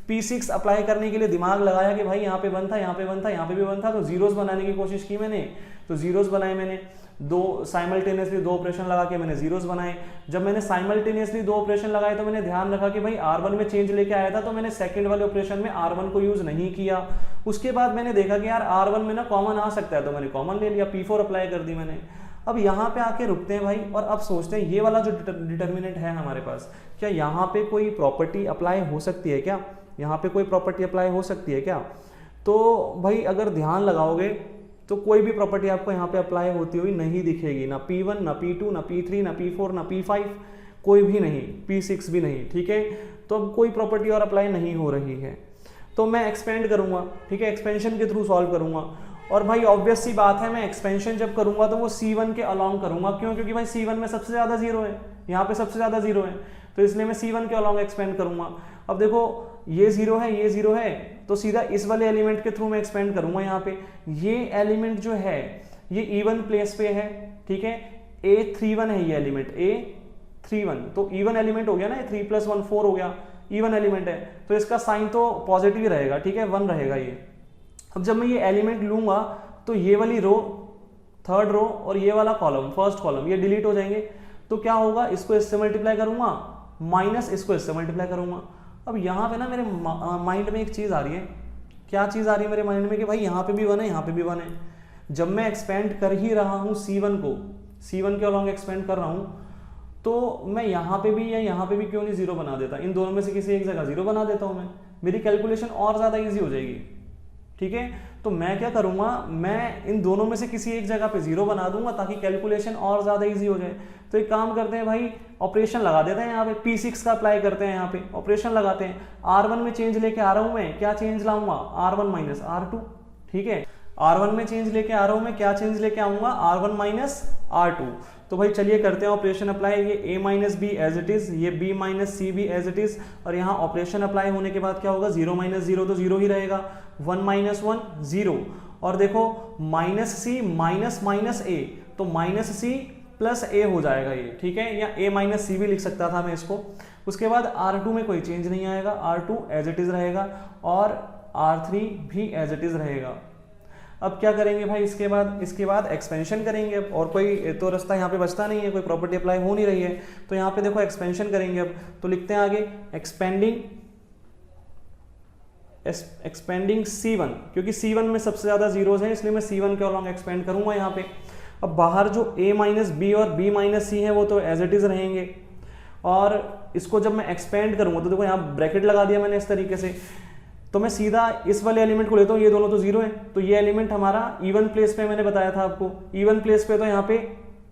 P6 अप्लाई करने के लिए दिमाग लगाया कि भाई यहाँ पे 1 था, यहाँ पे 1 था, यहाँ पे भी 1 था, तो जीरोस बनाने की कोशिश की मैंने। तो जीरोस बनाए मैंने, दो साइमल्टेनियसली दो ऑपरेशन लगा के मैंने जीरोस बनाए। जब मैंने साइमल्टेनियसली दो ऑपरेशन लगाए तो मैंने ध्यान रखा कि भाई R1 में चेंज लेके आया था, तो मैंने सेकंड वाले ऑपरेशन में R1 को यूज नहीं किया। उसके बाद मैंने देखा कि यार R1 में ना कॉमन आ सकता है, तो मैंने कॉमन ले लिया, P4 अप्लाई कर दी मैंने। अब यहाँ पे आके रुकते हैं भाई और अब सोचते हैं ये वाला जो डिटर्मिनेंट है हमारे पास, क्या यहाँ पे कोई प्रॉपर्टी अप्लाई हो सकती है क्या, यहाँ पे कोई प्रॉपर्टी अप्लाई हो सकती है क्या? तो भाई अगर ध्यान लगाओगे तो कोई भी प्रॉपर्टी आपको यहाँ पे अप्लाई होती हुई नहीं दिखेगी, ना P1 ना P2 ना P3 ना P4 ना P5, कोई भी नहीं, P6 भी नहीं, ठीक है। तो अब कोई प्रॉपर्टी और अप्लाई नहीं हो रही है, तो मैं एक्सपेंड करूँगा, ठीक है, एक्सपेंशन के थ्रू सॉल्व करूँगा। और भाई ऑब्वियस सी बात है, मैं एक्सपेंशन जब करूँगा तो वो C1 के अलॉन्ग करूँगा, क्यों? क्योंकि भाई C1 में सबसे ज़्यादा जीरो है, यहाँ पे सबसे ज़्यादा जीरो है, तो इसलिए मैं C1 के अलॉन्ग एक्सपेंड करूँगा। अब देखो ये जीरो है, ये जीरो है, तो सीधा इस वाले एलिमेंट के थ्रू मैं एक्सपेंड करूंगा। यहाँ पे ये एलिमेंट जो है ये इवन प्लेस पे है, ठीक है, A31 है ये एलिमेंट, A31, तो इवन एलिमेंट हो गया ना, 3 + 1 4 हो गया, इवन एलिमेंट है, तो इसका साइन तो पॉजिटिव ही रहेगा, ठीक है, 1 रहेगा ये। अब जब मैं ये एलिमेंट लूंगा तो ये वाली रो, थर्ड रो, और ये वाला कॉलम, फर्स्ट कॉलम, ये डिलीट हो जाएंगे। तो क्या होगा, इसको इससे मल्टीप्लाई करूंगा माइनस इसको इससे मल्टीप्लाई करूंगा। अब यहाँ पे ना मेरे माइंड में एक चीज़ आ रही है, क्या चीज़ आ रही है मेरे माइंड में कि भाई यहाँ पे भी 1 है, यहाँ पे भी 1 है। जब मैं एक्सपेंड कर ही रहा हूँ C1 को, C1 के अलॉन्ग एक्सपेंड कर रहा हूँ, तो मैं यहाँ पे भी या यहाँ पे भी क्यों नहीं जीरो बना देता, इन दोनों में से किसी एक जगह जीरो बना देता हूँ मैं, मेरी कैलकुलेशन और ज़्यादा ईजी हो जाएगी, ठीक है। तो मैं क्या करूँगा, मैं इन दोनों में से किसी एक जगह पे जीरो बना दूंगा ताकि कैलकुलेशन और ज़्यादा ईजी हो जाए। तो एक काम करते हैं भाई, ऑपरेशन लगा देते हैं यहाँ पे, P6 का अप्लाई करते हैं, यहाँ पे ऑपरेशन लगाते हैं। R1 में चेंज लेके आ रहा हूँ मैं, क्या चेंज लाऊंगा, R1 - R2, ठीक है, R1 में चेंज लेके आ रहा हूँ मैं, क्या चेंज लेके आऊंगा, R1 - R2। तो भाई चलिए करते हैं ऑपरेशन अप्लाई, ये A - B as it is, ये B - C भी एज इट इज, और यहाँ ऑपरेशन अप्लाई होने के बाद क्या होगा, 0 - 0 तो 0 ही रहेगा, 1 - 1 0, और देखो -C -A, तो -C + A हो जाएगा ये, ठीक है, या A - C भी लिख सकता था मैं इसको। उसके बाद R2 में कोई चेंज नहीं आएगा, R2 एज इट इज रहेगा, और R3 भी एज इट इज रहेगा। अब क्या करेंगे भाई, इसके बाद एक्सपेंशन करेंगे अब, और कोई तो रास्ता यहाँ पे बचता नहीं है, कोई प्रॉपर्टी अप्लाई हो नहीं रही है, तो यहाँ पे देखो एक्सपेंशन करेंगे अब। तो लिखते हैं आगे एक्सपेंडिंग C1, क्योंकि C1 में सबसे ज्यादा जीरोज हैं, इसलिए मैं C1 के अलॉन्ग एक्सपेंड करूंगा यहाँ पे। अब बाहर जो A - B और B - C है वो तो एज इट इज रहेंगे, और इसको जब मैं एक्सपेंड करूंगा तो देखो यहाँ ब्रैकेट लगा दिया मैंने इस तरीके से, तो मैं सीधा इस वाले एलिमेंट को लेता हूँ, ये दोनों तो जीरो है, तो ये एलिमेंट हमारा इवन प्लेस पे, मैंने बताया था आपको इवन प्लेस पे, तो यहाँ पे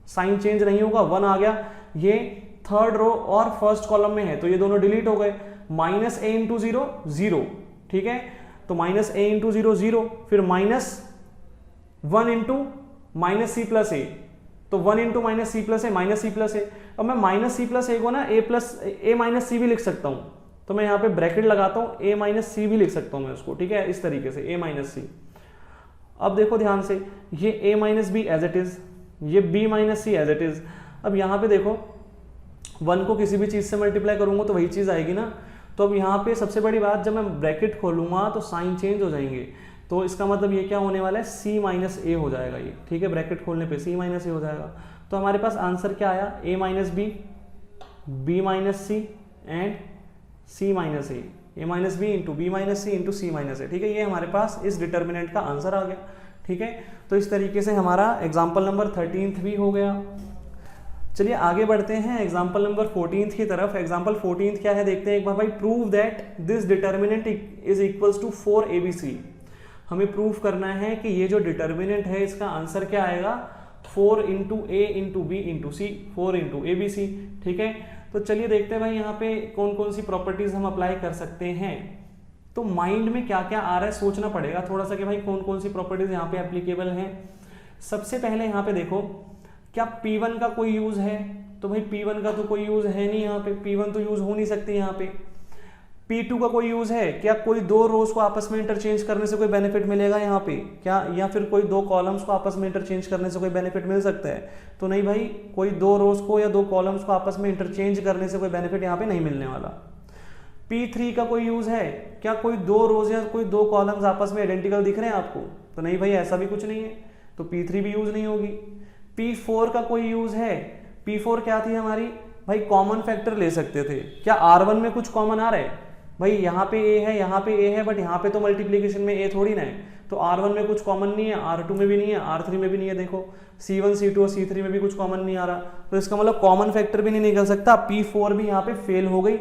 साइन चेंज नहीं होगा, 1 आ गया, ये थर्ड रो और फर्स्ट कॉलम में है, तो ये दोनों डिलीट हो गए, -A × 0 0, ठीक है, तो -A × 0 0, फिर -1 × -C + A, तो 1 × -C + A -C + A। अब मैं -C + A को ना A - C भी लिख सकता हूँ, तो मैं यहाँ पे ब्रैकेट लगाता हूँ, A - C भी लिख सकता हूँ मैं उसको, ठीक है, इस तरीके से A - C। अब देखो ध्यान से, ये A - B as it is, ये B - C as it is. अब यहाँ पे देखो 1 को किसी भी चीज से मल्टीप्लाई करूंगा तो वही चीज आएगी ना। तो अब यहाँ पे सबसे बड़ी बात, जब मैं ब्रैकेट खोलूंगा तो साइन चेंज हो जाएंगे, तो इसका मतलब ये क्या होने वाला है, C - A हो जाएगा ये, ठीक है, ब्रैकेट खोलने पे C - A हो जाएगा। तो हमारे पास आंसर क्या आया, A - B, B - C and C - A, A - B into B - C into C - A, ठीक है, ये हमारे पास इस डिटर्मिनेंट का आंसर आ गया, ठीक है। तो इस तरीके से हमारा एग्जाम्पल नंबर 13 भी हो गया। चलिए आगे बढ़ते हैं एग्जाम्पल नंबर 14 की तरफ। एग्जाम्पल 14 क्या है देखते हैं एक बार भाई। Prove that this determinant is equals to 4ABC। हमें प्रूव करना है कि ये जो डिटर्मिनेंट है इसका आंसर क्या आएगा, 4 × A × B × C, 4 × ABC, ठीक है। तो चलिए देखते हैं भाई यहाँ पे कौन कौन सी प्रॉपर्टीज हम अप्लाई कर सकते हैं। तो माइंड में क्या क्या आ रहा है सोचना पड़ेगा थोड़ा सा कि भाई कौन कौन सी प्रॉपर्टीज यहाँ पे एप्लीकेबल हैं। सबसे पहले यहाँ पे देखो, क्या P1 का कोई यूज है, तो भाई P1 का तो कोई यूज है नहीं यहाँ पे, P1 तो यूज हो नहीं सकती यहाँ पे। P2 का कोई यूज है, क्या कोई दो रोज को आपस में इंटरचेंज करने से कोई बेनिफिट मिलेगा यहाँ पे क्या, या फिर कोई दो कॉलम्स को आपस में इंटरचेंज करने से कोई बेनिफिट मिल सकता है, तो नहीं भाई, कोई दो रोज को या दो कॉलम्स को आपस में इंटरचेंज करने से कोई बेनिफिट यहाँ पे नहीं मिलने वाला। P3 का कोई यूज है, क्या कोई दो रोज या कोई दो कॉलम्स आपस में आइडेंटिकल दिख रहे हैं आपको, तो नहीं भाई ऐसा भी कुछ नहीं है। तो P3 भी यूज नहीं होगी। P4 का कोई यूज है? P4 क्या थी हमारी भाई, कॉमन फैक्टर ले सकते थे। क्या R1 में कुछ कॉमन आ रहा है भाई? यहाँ पे A है, यहाँ पे A है, बट यहाँ पे तो मल्टीप्लीकेशन में A थोड़ी ना है, तो R1 में कुछ कॉमन नहीं है, R2 में भी नहीं है, R3 में भी नहीं है। देखो C1 C2 और C3 में भी कुछ कॉमन नहीं आ रहा, तो इसका मतलब कॉमन फैक्टर भी नहीं निकल सकता। P4 भी यहाँ पे फेल हो गई।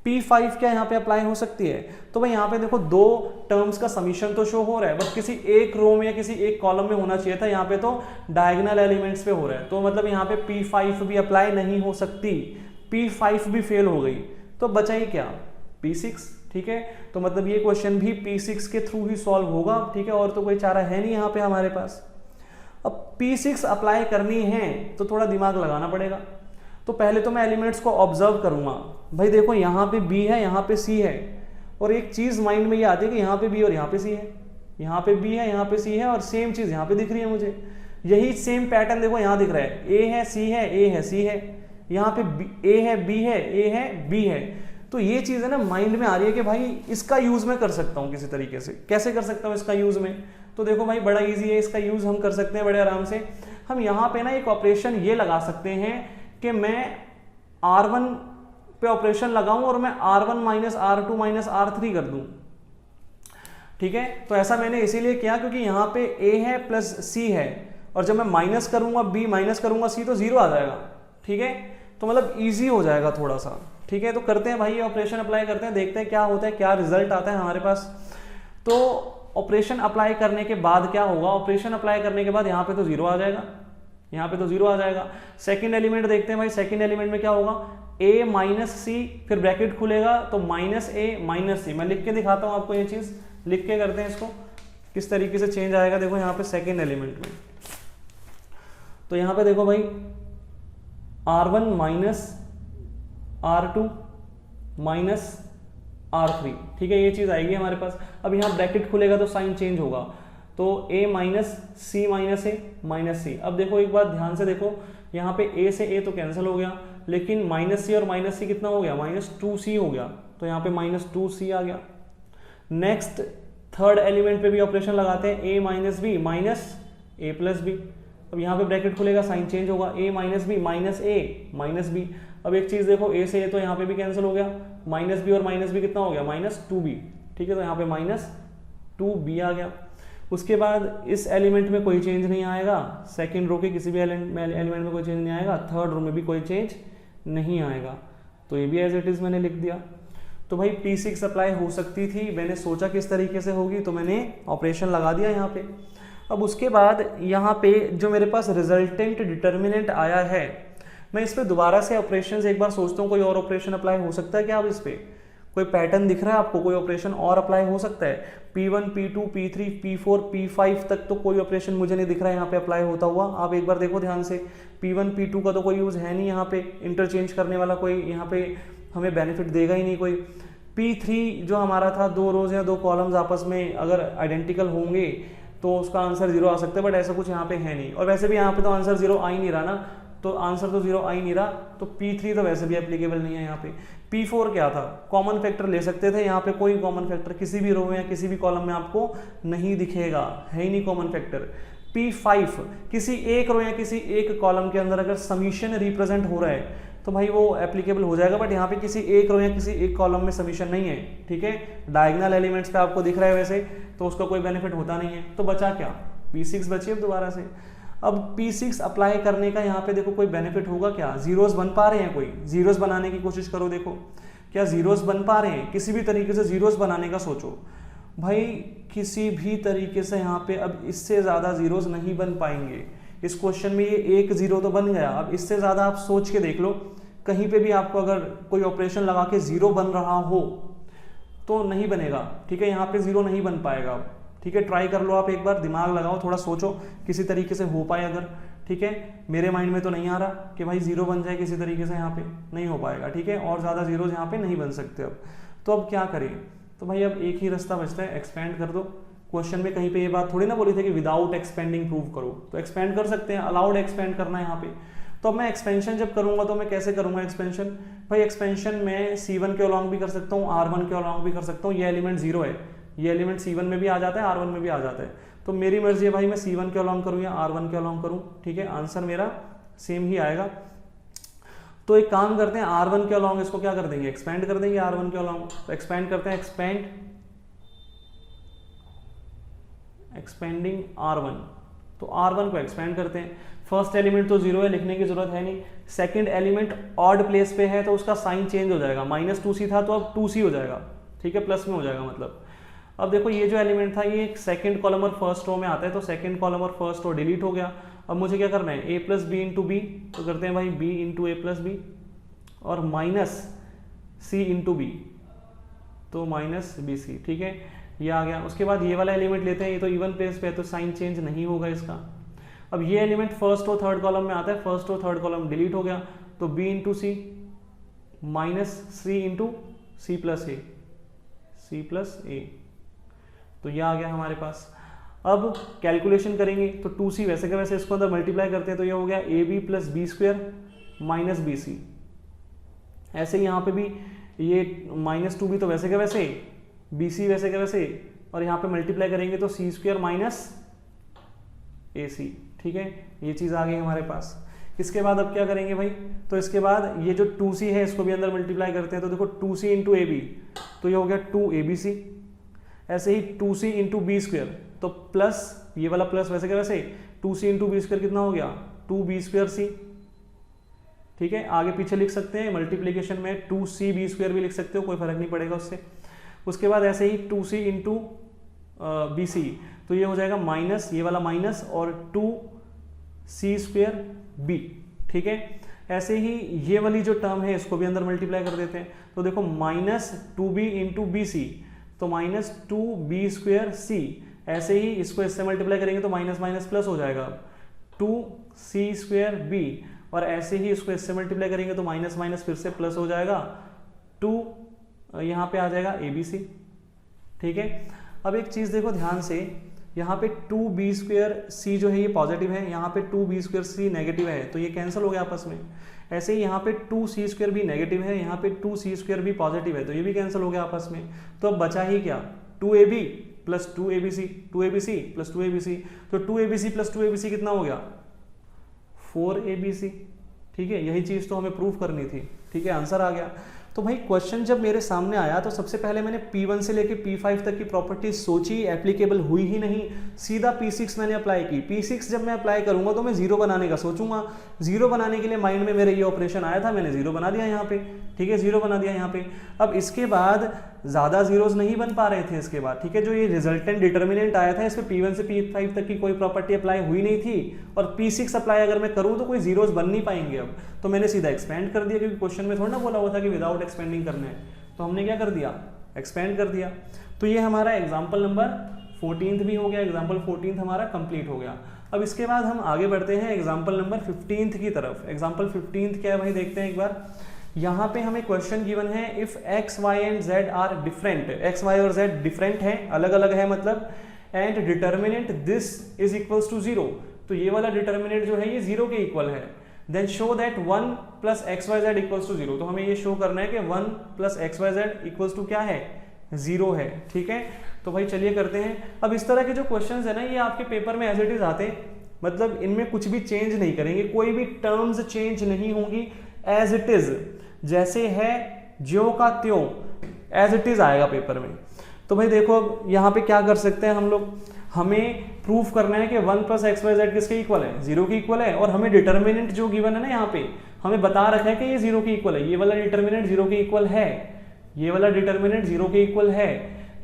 P5 क्या यहाँ पे अप्लाई हो सकती है? तो भाई यहाँ पे देखो दो टर्म्स का समीशन तो शो हो रहा है, बट किसी एक रो में या किसी एक कॉलम में होना चाहिए था, यहाँ पे तो डायगोनल एलिमेंट्स पे हो रहा है, तो मतलब यहाँ पे P5 भी अप्लाई नहीं हो सकती। P5 भी फेल हो गई, तो बचा ही क्या? P6। ठीक है, तो मतलब ये क्वेश्चन भी P6 के थ्रू ही सॉल्व होगा। ठीक है, और तो कोई चारा है नहीं यहाँ पे हमारे पास। अब P6 अप्लाई करनी है तो थोड़ा दिमाग लगाना पड़ेगा। तो पहले तो मैं एलिमेंट्स को ऑब्जर्व करूंगा। भाई देखो यहाँ पे B है, यहाँ पे C है, और एक चीज माइंड में ये आती है कि यहाँ पे B और यहाँ पे C है, यहाँ पे B है, यहाँ पे C है, और सेम चीज यहाँ पे दिख रही है मुझे। यही सेम पैटर्न देखो यहाँ दिख रहा है, A है, C है, A है, C है, यहाँ पे A है, B है, A है, B है। तो ये चीज है ना माइंड में आ रही है कि भाई इसका यूज मैं कर सकता हूँ किसी तरीके से। कैसे कर सकता हूँ इसका यूज में? तो देखो भाई बड़ा इजी है, इसका यूज हम कर सकते हैं बड़े आराम से। हम यहाँ पे ना एक ऑपरेशन ये लगा सकते हैं कि मैं R1 पे ऑपरेशन लगाऊं और मैं R1 minus R2 minus R3 कर दूं। ठीक है, तो ऐसा मैंने इसीलिए किया क्योंकि यहाँ पे A है प्लस C है, और जब मैं माइनस करूंगा B माइनस करूंगा C तो 0 आ जाएगा। ठीक है, तो मतलब इजी हो जाएगा थोड़ा सा। ठीक है, तो करते हैं भाई ये ऑपरेशन अप्लाई करते हैं, देखते हैं क्या होता है, क्या रिजल्ट आता है हमारे पास। तो ऑपरेशन अप्लाई करने के बाद क्या होगा? ऑपरेशन अप्लाई करने के बाद यहाँ पे तो 0 आ जाएगा, यहाँ पे तो 0 आ जाएगा। सेकंड एलिमेंट देखते हैं भाई, सेकंड एलिमेंट में क्या होगा? A माइनस सी, फिर ब्रैकेट खुलेगा तो माइनस A माइनस सी। मैं लिख के दिखाता हूँ आपको, ये चीज लिख के करते हैं इसको, किस तरीके से चेंज आएगा। देखो यहाँ पे सेकंड एलिमेंट में, तो यहाँ पे देखो भाई R1 minus R2 minus R3। ठीक है, ये चीज आएगी हमारे पास। अब यहाँ ब्रैकेट खुलेगा तो साइन चेंज होगा, तो A minus C minus A minus C. अब देखो एक बात ध्यान से देखो, यहाँ पे A से A तो कैंसिल हो गया, लेकिन माइनस सी और माइनस सी कितना हो गया? माइनस 2C हो गया, तो यहाँ पे माइनस 2C आ गया। नेक्स्ट थर्ड एलिमेंट पे भी ऑपरेशन लगाते हैं, A minus b minus A plus b. अब यहाँ पे ब्रैकेट खुलेगा, साइन चेंज होगा, A minus b minus A minus b. अब एक चीज देखो, A से A तो यहाँ पे भी कैंसिल हो गया, माइनस बी और माइनस बी कितना हो गया? Minus 2B। ठीक है, तो यहाँ पे माइनस 2B आ गया। उसके बाद इस एलिमेंट में कोई चेंज नहीं आएगा, सेकंड रो के किसी भी एलिमेंट में कोई चेंज नहीं आएगा, थर्ड रो में भी कोई चेंज नहीं आएगा, तो ये भी एज इट इज मैंने लिख दिया। तो भाई P6 अप्लाई हो सकती थी, मैंने सोचा किस तरीके से होगी, तो मैंने ऑपरेशन लगा दिया यहाँ पे। अब उसके बाद यहाँ पे जो मेरे पास रिजल्टेंट डिटर्मिनेंट आया है, मैं इस पर दोबारा से ऑपरेशन एक बार सोचता हूँ, कोई और ऑपरेशन अप्लाई हो सकता है क्या? अब इस पर कोई पैटर्न दिख रहा है आपको? कोई ऑपरेशन और अप्लाई हो सकता है? P1 P2 P3 P4 P5 तक तो कोई ऑपरेशन मुझे नहीं दिख रहा है यहाँ पे अप्लाई होता हुआ। आप एक बार देखो ध्यान से, P1 P2 का तो कोई यूज है नहीं यहाँ पे, इंटरचेंज करने वाला कोई यहाँ पे हमें बेनिफिट देगा ही नहीं कोई। P3 जो हमारा था, दो रोज या दो कॉलम्स आपस में अगर आइडेंटिकल होंगे तो उसका आंसर 0 आ सकता है, बट ऐसा कुछ यहाँ पे है नहीं, और वैसे भी यहाँ पे तो आंसर 0 आ ही नहीं रहा ना, तो आंसर तो 0 आ ही नहीं रहा, तो P3 तो वैसे भी एप्लीकेबल नहीं है यहाँ पे। P4 क्या था? कॉमन फैक्टर ले सकते थे, यहाँ पे कोई कॉमन फैक्टर किसी भी रो में या किसी भी कॉलम में आपको नहीं दिखेगा, है ही नहीं कॉमन फैक्टर। P5 किसी एक रो या किसी एक कॉलम के अंदर अगर समीशन रिप्रेजेंट हो रहा है तो भाई वो एप्लीकेबल हो जाएगा, बट यहाँ पे किसी एक रो या किसी एक कॉलम में समीशन नहीं है। ठीक है, डायगोनल एलिमेंट्स पे आपको दिख रहा है वैसे, तो उसका कोई बेनिफिट होता नहीं है। तो बचा क्या? P6 बची। अब दोबारा से अब P6 अप्लाई करने का यहाँ पे देखो कोई बेनिफिट होगा क्या? जीरोस बन पा रहे हैं? कोई जीरोस बनाने की कोशिश करो, देखो क्या जीरोस बन पा रहे हैं? किसी भी तरीके से जीरोस बनाने का सोचो भाई, किसी भी तरीके से यहाँ पे अब इससे ज्यादा जीरोस नहीं बन पाएंगे। इस क्वेश्चन में ये एक जीरो तो बन गया, अब इससे ज्यादा आप सोच के देख लो, कहीं पे भी आपको अगर कोई ऑपरेशन लगा के जीरो बन रहा हो तो नहीं बनेगा। ठीक है, यहाँ पे जीरो नहीं बन पाएगा। ठीक है, ट्राई कर लो आप एक बार, दिमाग लगाओ, थोड़ा सोचो किसी तरीके से हो पाए अगर। ठीक है, मेरे माइंड में तो नहीं आ रहा कि भाई जीरो बन जाए किसी तरीके से, यहाँ पे नहीं हो पाएगा। ठीक है, और ज्यादा जीरोज यहाँ पे नहीं बन सकते अब। तो अब क्या करें? तो भाई अब एक ही रास्ता बचता है, एक्सपेंड कर दो। क्वेश्चन में कहीं पे ये बात थोड़ी ना बोली थी कि विदाउट एक्सपेंडिंग प्रूव करो, तो एक्सपेंड कर सकते हैं, अलाउड एक्सपेंड करना है यहाँ पे। तो अब मैं एक्सपेंशन जब करूंगा तो मैं कैसे करूंगा एक्सपेंशन? भाई एक्सपेंशन में C1 के अलॉन्ग भी कर सकता हूँ, R1 के अलॉन्ग भी कर सकता हूँ। ये एलिमेंट 0 है, ये एलिमेंट C1 में भी आ जाता है, R1 में भी आ जाता है, तो मेरी मर्जी है भाई मैं C1 के अलॉन्ग करूँ या R1 के अलॉन्ग करूँ, ठीक है, आंसर मेरा सेम ही आएगा। तो एक काम करते हैं, R1 के अलॉन्ग इसको क्या कर देंगे, एक्सपेंड कर देंगे R1 के अलॉन्ग। तो एक्सपेंड करते हैं, एक्सपेंडिंग R1, तो R1 को एक्सपेंड करते हैं। फर्स्ट एलिमेंट तो 0 है, लिखने की जरूरत है नहीं। सेकंड एलिमेंट ऑड प्लेस पे है तो उसका साइन चेंज हो जाएगा, -2c था तो अब 2c हो जाएगा, ठीक है, प्लस में हो जाएगा मतलब। अब देखो ये जो एलिमेंट था ये सेकंड कॉलम और फर्स्ट रो में आता है, तो सेकंड कॉलम और फर्स्ट रो डिलीट हो गया। अब मुझे क्या करना है, a plus b into b, तो करते हैं भाई b into a plus b और माइनस c इंटू बी, तो माइनस बी सी, ठीक है, ये आ गया। उसके बाद ये वाला एलिमेंट लेते हैं, ये तो इवन प्लेस पे है तो साइन चेंज नहीं होगा इसका। अब ये एलिमेंट फर्स्ट और थर्ड कॉलम में आता है, फर्स्ट और थर्ड कॉलम डिलीट हो गया, तो b into C minus c into C plus A, तो ये आ गया हमारे पास। अब कैलकुलेशन करेंगे तो 2c वैसे का वैसे इसको अंदर मल्टीप्लाई करते हैं तो ये हो गया ab plus b square minus b c. ऐसे ही यहाँ पे भी ये -2b तो वैसे का वैसे, bc वैसे का वैसे, और यहाँ पे मल्टीप्लाई करेंगे तो c स्क्वायर माइनस ac, ठीक है, ये चीज़ आ गई हमारे पास। इसके बाद अब क्या करेंगे भाई, तो इसके बाद ये जो 2c है इसको भी अंदर मल्टीप्लाई करते हैं, तो देखो 2c इंटू ए बी, तो ये हो गया 2abc। ऐसे ही 2c इंटू बी स्क्वायर, तो प्लस ये वाला प्लस वैसे क्या वैसे, 2c इंटू बी स्क्वायर कितना हो गया, 2b स्क्वायर सी, ठीक है, आगे पीछे लिख सकते हैं, मल्टीप्लीकेशन में 2cb स्क्वायर भी लिख सकते हो, कोई फर्क नहीं पड़ेगा उससे। उसके बाद ऐसे ही 2c इंटू बी सी, तो ये हो जाएगा माइनस, ये वाला माइनस और 2c स्क्वायर बी, ठीक है। ऐसे ही ये वाली जो टर्म है इसको भी अंदर मल्टीप्लाई कर देते हैं, तो देखो -2b इंटू बी सी, तो -2b स्क्वायर सी। ऐसे ही इसको इससे मल्टीप्लाई करेंगे तो माइनस माइनस प्लस हो जाएगा 2c स्क्वायर बी, और ऐसे ही इसको इससे मल्टीप्लाई करेंगे तो माइनस माइनस फिर से प्लस हो जाएगा 2, यहाँ पे आ जाएगा abc, ठीक है। अब एक चीज़ देखो ध्यान से, यहाँ पे 2b स्क्वायर सी जो है ये पॉजिटिव है, यहाँ पे 2b स्क्वायर सी नेगेटिव है, तो ये कैंसिल हो गया आपस में। ऐसे ही यहाँ पे 2c स्क्वायर भी नेगेटिव है, यहाँ पे 2c स्क्वायर भी पॉजिटिव है, तो ये भी कैंसिल हो गया आपस में। तो अब बचा ही क्या, 2ab plus 2abc, 2abc plus 2abc, तो 2abc प्लस 2abc कितना हो गया, 4abc, ठीक है। यही चीज़ तो हमें प्रूव करनी थी, ठीक है, आंसर आ गया। तो भाई क्वेश्चन जब मेरे सामने आया तो सबसे पहले मैंने P1 से लेके P5 तक की प्रॉपर्टीज सोची, एप्लीकेबल हुई ही नहीं, सीधा P6 मैंने अप्लाई की। P6 जब मैं अप्लाई करूंगा तो मैं 0 बनाने का सोचूंगा, 0 बनाने के लिए माइंड में मेरे ये ऑपरेशन आया था, मैंने 0 बना दिया यहाँ पे, ठीक है, 0 बना दिया यहाँ पे। अब इसके बाद ज़्यादा जीरोज नहीं बन पा रहे थे इसके बाद, ठीक है, जो ये रिजल्टेंट डिटर्मिनेंट आया था इसमें P1 से P5 तक की कोई प्रॉपर्टी अप्लाई हुई नहीं थी, और P6 अप्लाई अगर मैं करूँ तो कोई जीरोज बन नहीं पाएंगे। अब तो मैंने सीधा एक्सपेंड कर दिया, क्योंकि क्वेश्चन में थोड़ा ना बोला हुआ था कि विदाउट एक्सपेंडिंग करना है, तो हमने क्या कर दिया, एक्सपेंड कर दिया। तो ये हमारा एग्जाम्पल नंबर 14 भी हो गया, एग्जाम्पल 14 हमारा कंप्लीट हो गया। अब इसके बाद हम आगे बढ़ते हैं एग्जाम्पल नंबर 15 की तरफ। एग्जाम्पल 15 क्या है भाई, देखते हैं एक बार। यहाँ पे हमें क्वेश्चन गिवन है, if x, y and z are different, x, y और z डिफरेंट है, अलग अलग है मतलब, and determinant this is equals to 0, तो ये वाला डिटर्मिनेंट जो है ये 0 के इक्वल है, then show that 1 plus x y z equals to 0, तो हमें ये शो करना है कि 1 plus x y z equals to क्या है, 0 है, ठीक है। तो भाई चलिए करते हैं। अब इस तरह के जो क्वेश्चंस है ना ये आपके पेपर में एज इट इज आते हैं, मतलब इनमें कुछ भी चेंज नहीं करेंगे, कोई भी टर्म्स चेंज नहीं होंगी, एज इट इज, जैसे है ज्यों का त्यों एज इट इज आएगा पेपर में। तो भाई देखो अब यहाँ पे क्या कर सकते हैं हम लोग, हमें प्रूफ करना है कि 1 प्लस एक्स वाई जेड किसके इक्वल है, 0 के इक्वल है, और हमें डिटर्मिनेंट जो गिवन है ना यहाँ पे हमें बता रखा है कि ये 0 के इक्वल है, ये वाला डिटर्मिनेंट 0 के इक्वल है, ये वाला डिटर्मिनेंट 0 के इक्वल है,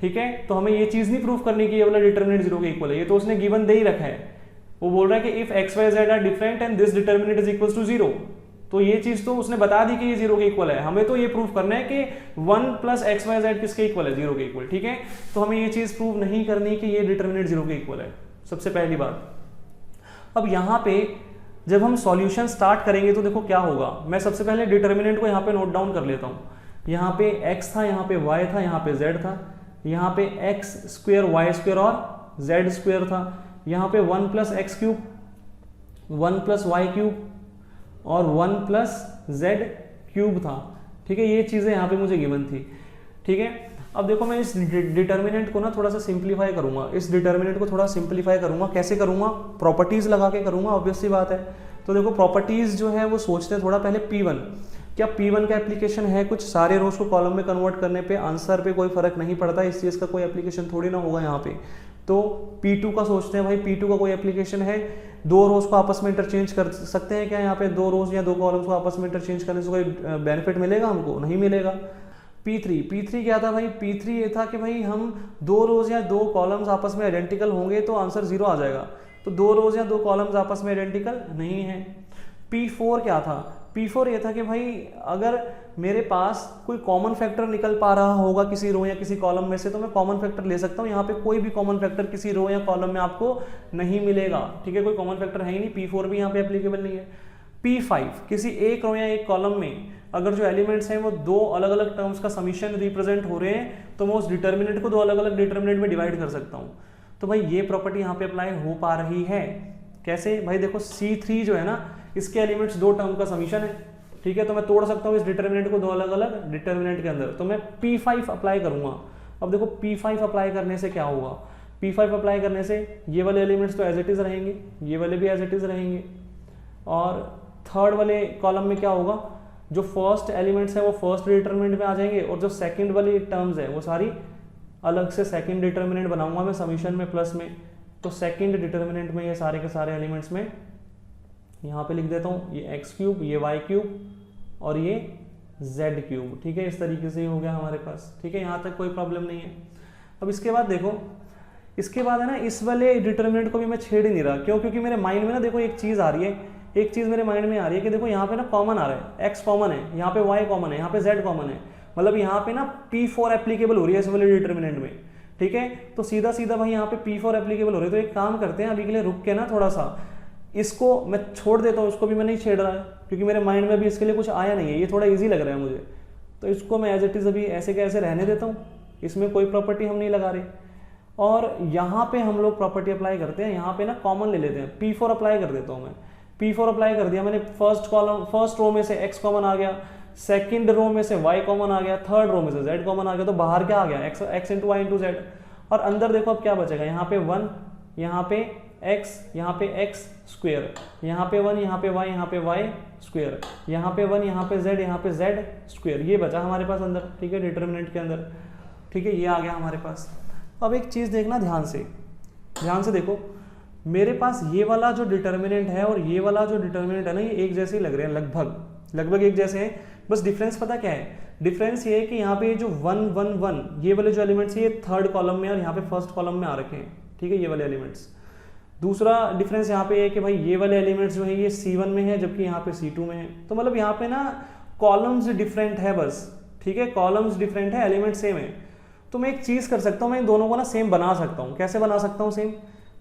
ठीक है। तो हमें ये चीज नहीं प्रूफ करनी कि ये वाला डिटर्मिनेंट 0 के इक्वल है, ये तो उसने गिवन दे ही रखा है, वो बोल रहा है कि if x y z are different and this determinant is equal to 0, तो ये चीज तो उसने बता दी कि ये 0 के इक्वल है, हमें तो ये प्रूफ करना है कि 1 प्लस एक्स वाई जेड किसके इक्वल है, 0 के इक्वल, ठीक है। तो हमें ये चीज प्रूव नहीं करनी कि ये डिटर्मिनेंट 0 के इक्वल है, सबसे पहली बात। अब यहाँ पे जब हम सॉल्यूशन स्टार्ट करेंगे तो देखो क्या होगा, मैं सबसे पहले डिटर्मिनेंट को यहाँ पे नोट डाउन कर लेता हूँ। यहाँ पे x था, यहाँ पे y था, यहाँ पे z था, यहाँ पे x स्क्वायर y स्क्वायर और z स्क्वायर था, यहाँ पे 1 plus x cube, 1 plus y cube और 1 प्लस z क्यूब था, ठीक है। ये चीज़ें यहाँ पे मुझे गिवन थी, ठीक है। अब देखो मैं इस डिटर्मिनेंट को ना थोड़ा सा सिंप्लीफाई करूंगा, इस डिटर्मिनेंट को थोड़ा सिंप्लीफाई करूंगा। कैसे करूंगा? प्रॉपर्टीज लगा के करूंगा, ऑब्वियस सी बात है। तो देखो प्रॉपर्टीज जो है वो सोचते हैं थोड़ा पहले P1, क्या P1 का एप्लीकेशन है कुछ? सारे रोज को कॉलम में कन्वर्ट करने पे आंसर पे कोई फर्क नहीं पड़ता, इस चीज़ का कोई एप्लीकेशन थोड़ी ना होगा यहाँ पे। तो P2 का सोचते हैं भाई, P2 का कोई एप्लीकेशन है? दो रोज को आपस में इंटरचेंज कर सकते हैं क्या? यहाँ पे दो रोज या दो कॉलम्स को आपस में इंटरचेंज करने से कोई बेनिफिट मिलेगा हमको? नहीं मिलेगा। P3 क्या था भाई? P3 ये था कि भाई हम दो रोज या दो कॉलम्स आपस में आइडेंटिकल होंगे तो आंसर 0 आ जाएगा। तो दो रोज या दो कॉलम्स आपस में आइडेंटिकल नहीं है। P4 क्या था? P4 ये था कि भाई अगर मेरे पास कोई कॉमन फैक्टर निकल पा रहा होगा किसी रो या किसी कॉलम में से तो मैं कॉमन फैक्टर ले सकता हूँ। यहाँ पे कोई भी कॉमन फैक्टर किसी रो या कॉलम में आपको नहीं मिलेगा, ठीक है, कोई कॉमन फैक्टर है ही नहीं। P4 भी यहाँ पे एप्लीकेबल नहीं है। P5 किसी एक रो या एक कॉलम में अगर जो एलिमेंट्स हैं वो दो अलग अलग टर्म्स का समीशन रिप्रेजेंट हो रहे हैं तो मैं उस डिटर्मिनेंट को दो अलग अलग डिटर्मिनेंट में डिवाइड कर सकता हूँ। तो भाई ये प्रॉपर्टी यहाँ पे अप्लाई हो पा रही है। कैसे भाई? देखो C3 जो है ना, इसके एलिमेंट्स दो टर्म का समीशन है, ठीक है, तो मैं तोड़ सकता हूँ इस डिटर्मिनेंट को दो अलग अलग डिटर्मिनेंट के अंदर। तो मैं P5 अप्लाई करूंगा। अब देखो P5 अप्लाई करने से क्या होगा? P5 अप्लाई करने से ये वाले एलिमेंट्स तो एज इट इज रहेंगे, ये वाले भी एज इट इज रहेंगे, और थर्ड वाले कॉलम में क्या होगा? जो फर्स्ट एलिमेंट्स हैं वो फर्स्ट डिटर्मिनेंट में आ जाएंगे, और जो सेकंड वाली टर्म्स है वो सारी अलग से सेकंड डिटर्मिनेंट बनाऊंगा मैं समीशन में प्लस में। तो सेकंड डिटर्मिनेंट में ये सारे के सारे एलिमेंट्स में यहाँ पे लिख देता हूँ, ये x3, ये y3 और ये z3, ठीक है। इस तरीके से ही हो गया हमारे पास, ठीक है, यहाँ तक कोई प्रॉब्लम नहीं है। अब इसके बाद देखो, इसके बाद है ना इस वाले डिटर्मिनेंट को भी मैं छेड़ ही नहीं रहा। क्यों? क्योंकि मेरे माइंड में ना देखो एक चीज़ आ रही है, एक चीज़ मेरे माइंड में आ रही है कि देखो यहाँ पे ना कॉमन आ रहा है, x कॉमन है, यहाँ पे y कॉमन है, यहाँ पे z कॉमन है, मतलब यहाँ पे ना P4 एप्लीकेबल हो रही है इस वाले डिटर्मिनेंट में, ठीक है। तो सीधा सीधा भाई यहाँ पे P4 एप्लीकेबल हो रही है। तो एक काम करते हैं, अभी के लिए रुक के ना थोड़ा सा इसको मैं छोड़ देता हूँ, इसको भी मैं नहीं छेड़ रहा है क्योंकि मेरे माइंड में अभी इसके लिए कुछ आया नहीं है, ये थोड़ा ईजी लग रहा है मुझे। तो इसको मैं एज इट इज़ अभी ऐसे कैसे रहने देता हूँ, इसमें कोई प्रॉपर्टी हम नहीं लगा रहे। और यहाँ पे हम लोग प्रॉपर्टी अप्लाई करते हैं, यहाँ पे ना कॉमन ले लेते हैं, P4 अप्लाई कर देता हूँ मैं। P4 अप्लाई कर दिया मैंने, फर्स्ट रो में से x कॉमन आ गया, सेकंड रो में से y कॉमन आ गया, थर्ड रो में से z कॉमन आ गया, तो बाहर क्या आ गया? x into y into z. और अंदर देखो अब क्या बचेगा, यहाँ पे 1, यहाँ पे x, यहाँ पे x स्क्वेयर, यहाँ पे 1, यहाँ पे y, यहाँ पे y स्क्वेयर, यहाँ पे 1, यहाँ पे z, यहाँ पे z स्क्वेयर। ये बचा हमारे पास अंदर, ठीक है, डिटर्मिनेंट के अंदर, ठीक है, ये आ गया हमारे पास। अब एक चीज़ देखना ध्यान से देखो, मेरे पास ये वाला जो डिटर्मिनेंट है और ये वाला जो डिटर्मिनेंट है ना, ये एक जैसे ही लग रहे हैं, लगभग एक जैसे हैं। बस डिफरेंस पता क्या है? डिफरेंस ये है कि यहाँ पे जो 1 1 1 ये वाले जो एलिमेंट्स ये थर्ड कॉलम में और यहाँ पे फर्स्ट कॉलम में आ रखे हैं, ठीक है, ये वाले एलिमेंट्स। दूसरा डिफरेंस यहाँ पे ये है कि भाई ये वाले एलिमेंट्स जो है ये C1 में है जबकि यहाँ पे C2 में है। तो मतलब यहाँ पे ना कॉलम्स डिफरेंट है बस, ठीक है, कॉलम्स डिफरेंट है, एलिमेंट सेम है। तो मैं एक चीज़ कर सकता हूँ, मैं इन दोनों को ना सेम बना सकता हूँ। कैसे बना सकता हूँ सेम?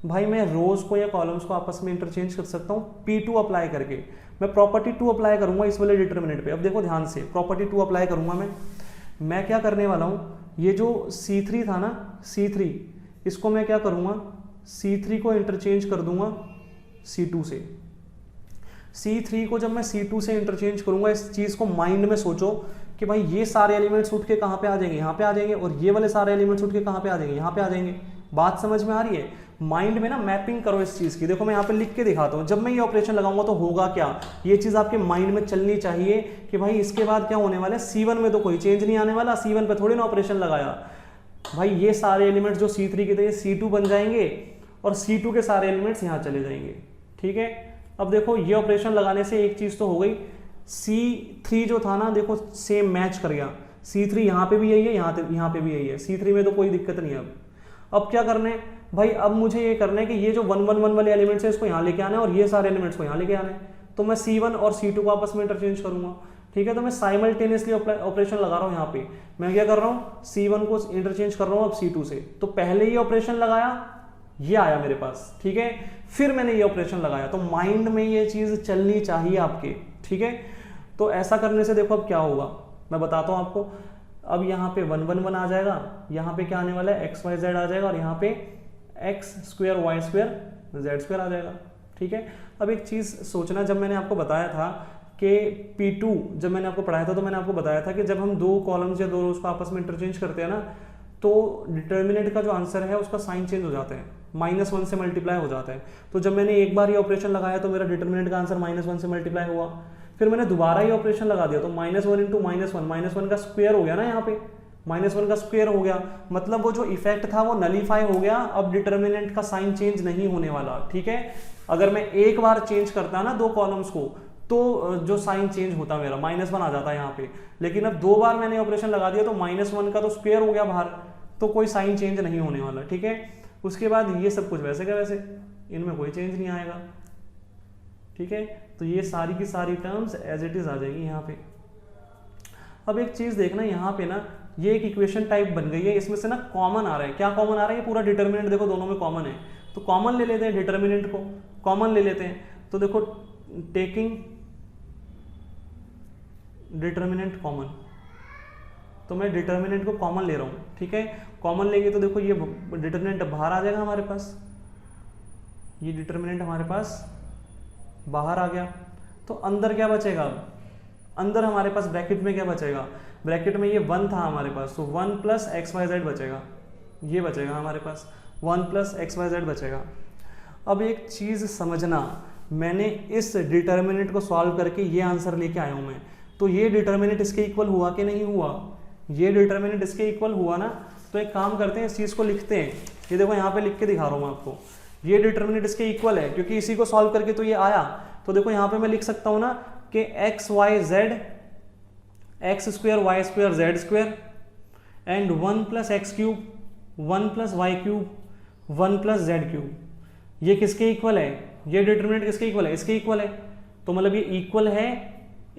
भाई मैं रोज को या कॉलम्स को आपस में इंटरचेंज कर सकता हूँ P2 अप्लाई करके। मैं प्रॉपर्टी 2 अप्लाई करूंगा इस वाले डिटर्मिनेंट पे। अब देखो ध्यान से, प्रॉपर्टी 2 अप्लाई करूंगा मैं क्या करने वाला हूँ, ये जो C3 था ना, C3, इसको मैं क्या करूंगा, C3 को इंटरचेंज कर दूंगा C2 से। C3 को जब मैं C2 से इंटरचेंज करूंगा, इस चीज़ को माइंड में सोचो कि भाई ये सारे एलिमेंट्स उठ के कहाँ पे आ जाएंगे, यहाँ पे आ जाएंगे, और ये वाले सारे एलिमेंट्स उठ के कहाँ पे आ जाएंगे, यहाँ पे आ जाएंगे। बात समझ में आ रही है? माइंड में ना मैपिंग करो इस चीज़ की। देखो मैं यहाँ पे लिख के दिखाता हूँ, जब मैं ये ऑपरेशन लगाऊंगा तो होगा क्या, ये चीज़ आपके माइंड में चलनी चाहिए कि भाई इसके बाद क्या होने वाला है। C1 में तो कोई चेंज नहीं आने वाला, C1 पे थोड़ी ना ऑपरेशन लगाया भाई। ये सारे एलिमेंट्स जो C3 के थे ये C2 बन जाएंगे और C2 के सारे एलिमेंट्स यहाँ चले जाएंगे, ठीक है। अब देखो ये ऑपरेशन लगाने से एक चीज़ तो हो गई, C3 जो था ना देखो सेम मैच कर गया, C3 यहाँ पे भी यही है, यहाँ पे भी यही है, C3 में तो कोई दिक्कत नहीं है। अब क्या करना है भाई, अब मुझे ये करना है कि ये जो 1 1 1 वाले एलिमेंट्स है इसको यहाँ लेके आना है और ये सारे एलिमेंट्स को यहाँ लेके आना है। तो मैं C1 और C2 को आपस में इंटरचेंज करूंगा, ठीक है। तो मैं साइमल्टेनियसली ऑपरेशन लगा रहा हूँ। यहाँ पे मैं क्या कर रहा हूँ, C1 को इंटरचेंज कर रहा हूँ अब C2 से। तो पहले ये ऑपरेशन लगाया, ये आया मेरे पास, ठीक है, फिर मैंने ये ऑपरेशन लगाया। तो माइंड में ये चीज़ चलनी चाहिए आपके, ठीक है। तो ऐसा करने से देखो अब क्या होगा मैं बताता हूँ आपको। अब यहाँ पे 1 1 1 आ जाएगा, यहाँ पे क्या आने वाला है x y z आ जाएगा, और यहाँ पे x square y square z square आ जाएगा, ठीक है। अब एक चीज़ सोचना, जब मैंने आपको बताया था कि P2 जब मैंने आपको पढ़ाया था तो मैंने आपको बताया था कि जब हम दो कॉलम्स या दो रोज को आपस में इंटरचेंज करते हैं ना, तो डिटर्मिनेंट का जो आंसर है उसका साइन चेंज हो जाता है, -1 से मल्टीप्लाई हो जाता है। तो जब मैंने एक बार ये ऑपरेशन लगाया तो मेरा डिटर्मिनेंट का आंसर -1 से मल्टीप्लाई हुआ, फिर मैंने दोबारा ये ऑपरेशन लगा दिया तो -1 × -1, -1 का स्क्वायर हो गया ना, यहाँ पे -1 का स्क्वायर हो गया, मतलब वो जो इफेक्ट था वो नलीफाई हो गया। अब डिटर्मिनेंट का साइन चेंज नहीं होने वाला, ठीक है। अगर मैं एक बार चेंज करता ना दो कॉलम्स को तो जो साइन चेंज होता मेरा -1 आ जाता है यहाँ पे, लेकिन अब दो बार मैंने ऑपरेशन लगा दिया तो -1 का तो स्क्वायर हो गया बाहर, तो कोई साइन चेंज नहीं होने वाला, ठीक है। उसके बाद ये सब कुछ वैसे का वैसे, इनमें कोई चेंज नहीं आएगा, ठीक है। तो ये सारी की सारी टर्म्स एज इट इज आ जाएगी यहाँ पे। अब एक चीज देखना यहाँ पे ना, ये एक इक्वेशन टाइप बन गई है, इसमें से ना कॉमन आ रहा है। क्या कॉमन आ रहा है? ये पूरा डिटर्मिनेंट देखो दोनों में कॉमन है, तो कॉमन ले लेते हैं, डिटर्मिनेंट को कॉमन ले लेते हैं। तो देखो टेकिंग डिटर्मिनेंट कॉमन, तो मैं डिटर्मिनेंट को कॉमन ले रहा हूँ, ठीक है। कॉमन लेंगे तो देखो ये डिटर्मिनेंट बाहर आ जाएगा हमारे पास, ये डिटर्मिनेंट हमारे पास बाहर आ गया। तो अंदर क्या बचेगा? अंदर हमारे पास ब्रैकेट में क्या बचेगा? ब्रैकेट में ये 1 था हमारे पास, तो 1 + xyz बचेगा, ये बचेगा हमारे पास 1 + xyz बचेगा। अब एक चीज़ समझना, मैंने इस डिटर्मिनेंट को सॉल्व करके ये आंसर लेके आया हूँ मैं, तो ये डिटर्मिनेंट इसके इक्वल हुआ कि नहीं हुआ? ये डिटर्मिनेंट इसके इक्वल हुआ ना। तो एक काम करते हैं, इस चीज़ को लिखते हैं, ये देखो यहाँ पे लिख के दिखा रहा हूँ मैं आपको, ये डिटर्मिनेंट इसके इक्वल है क्योंकि इसी को सॉल्व करके तो ये आया। तो देखो यहाँ पे मैं लिख सकता हूँ ना कि x y z x² y² z² and 1 + x³ 1 + y³ 1 + z³, ये किसके इक्वल है? ये डिटर्मिनेंट किसके इक्वल है? इसके इक्वल है। तो मतलब ये इक्वल है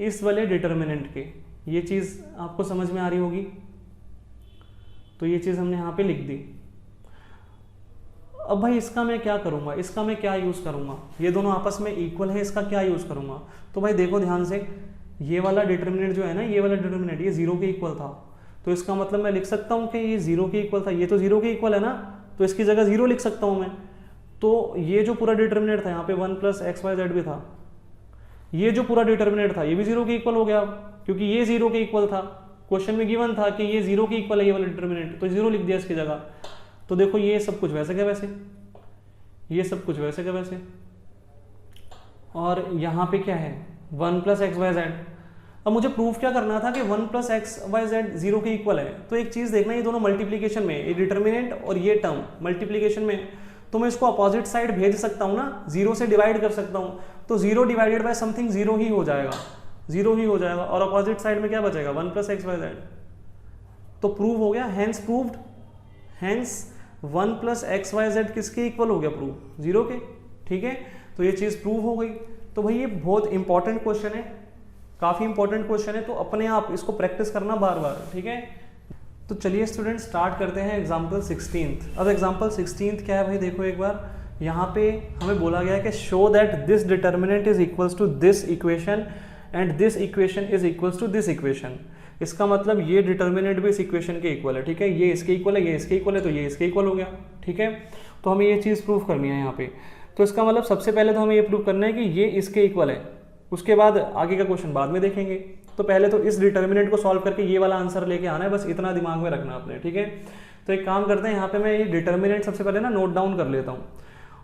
इस वाले डिटर्मिनेंट के। ये चीज़ आपको समझ में आ रही होगी, तो ये चीज़ हमने यहाँ पे लिख दी। अब भाई इसका मैं क्या करूँगा, इसका मैं क्या यूज़ करूँगा? ये दोनों आपस में इक्वल है, इसका क्या यूज़ करूँगा? तो भाई देखो ध्यान से, ये वाला डिटर्मिनेंट जो है ना, ये वाला डिटर्मिनेंट ये 0 के इक्वल था, तो इसका मतलब मैं लिख सकता हूँ कि ये 0 के इक्वल था, ये तो 0 के इक्वल है ना, तो इसकी जगह 0 लिख सकता हूँ मैं। तो ये जो पूरा डिटर्मिनेंट था यहाँ पे 1 + xyz भी था, ये जो पूरा डिटर्मिनेंट था ये भी 0 के इक्वल हो गया, क्योंकि ये 0 के इक्वल था। क्वेश्चन में गिवन था कि ये 0 के इक्वल है ये वाला डिटर्मिनेंट, तो 0 लिख दिया इसकी जगह। तो देखो ये सब कुछ वैसे का वैसे, ये सब कुछ वैसे का वैसे, और यहाँ पे क्या है 1 + xyz। अब मुझे प्रूफ क्या करना था कि 1 + xyz 0 के इक्वल है। तो एक चीज़ देखना, ये दोनों मल्टीप्लीकेशन में, ये डिटर्मिनेंट और ये टर्म मल्टीप्लीकेशन में, तो मैं इसको अपोजिट साइड भेज सकता हूँ ना, 0 से डिवाइड कर सकता हूँ, तो 0 डिवाइडेड बाय समथिंग 0 ही हो जाएगा, 0 ही हो जाएगा। और अपोजिट साइड में क्या बचेगा? 1 + xyz। तो प्रूव हो गया, हैंस प्रूव्ड, हैंस 1 + xyz किसके इक्वल हो गया? प्रूव 0 के, ठीक है। तो ये चीज़ प्रूव हो गई। तो भाई ये बहुत इंपॉर्टेंट क्वेश्चन है, काफ़ी इंपॉर्टेंट क्वेश्चन है, तो अपने आप इसको प्रैक्टिस करना बार बार, ठीक है। तो चलिए स्टूडेंट स्टार्ट करते हैं एग्जाम्पल 16। अब एग्जाम्पल 16 क्या है भाई? देखो एक बार यहाँ पे हमें बोला गया है कि show that this determinant is equals to this equation and this equation is equals to this equation. इसका मतलब ये डिटर्मिनेंट भी इस इक्वेशन के इक्वल है, ठीक है। ये इसके इक्वल है, ये इसके इक्वल है, तो ये इसके इक्वल हो गया, ठीक है। तो हमें ये चीज़ प्रूव करनी है यहाँ पे। तो इसका मतलब सबसे पहले तो हमें ये प्रूव करना है कि ये इसके इक्वल है, उसके बाद आगे का क्वेश्चन बाद में देखेंगे। तो पहले तो इस डिटर्मिनेंट को सॉल्व करके ये वाला आंसर लेके आना है, बस इतना दिमाग में रखना आपने, ठीक है। तो एक काम करते हैं, यहाँ पे मैं ये डिटर्मिनेंट सबसे पहले ना नोट डाउन कर लेता हूँ।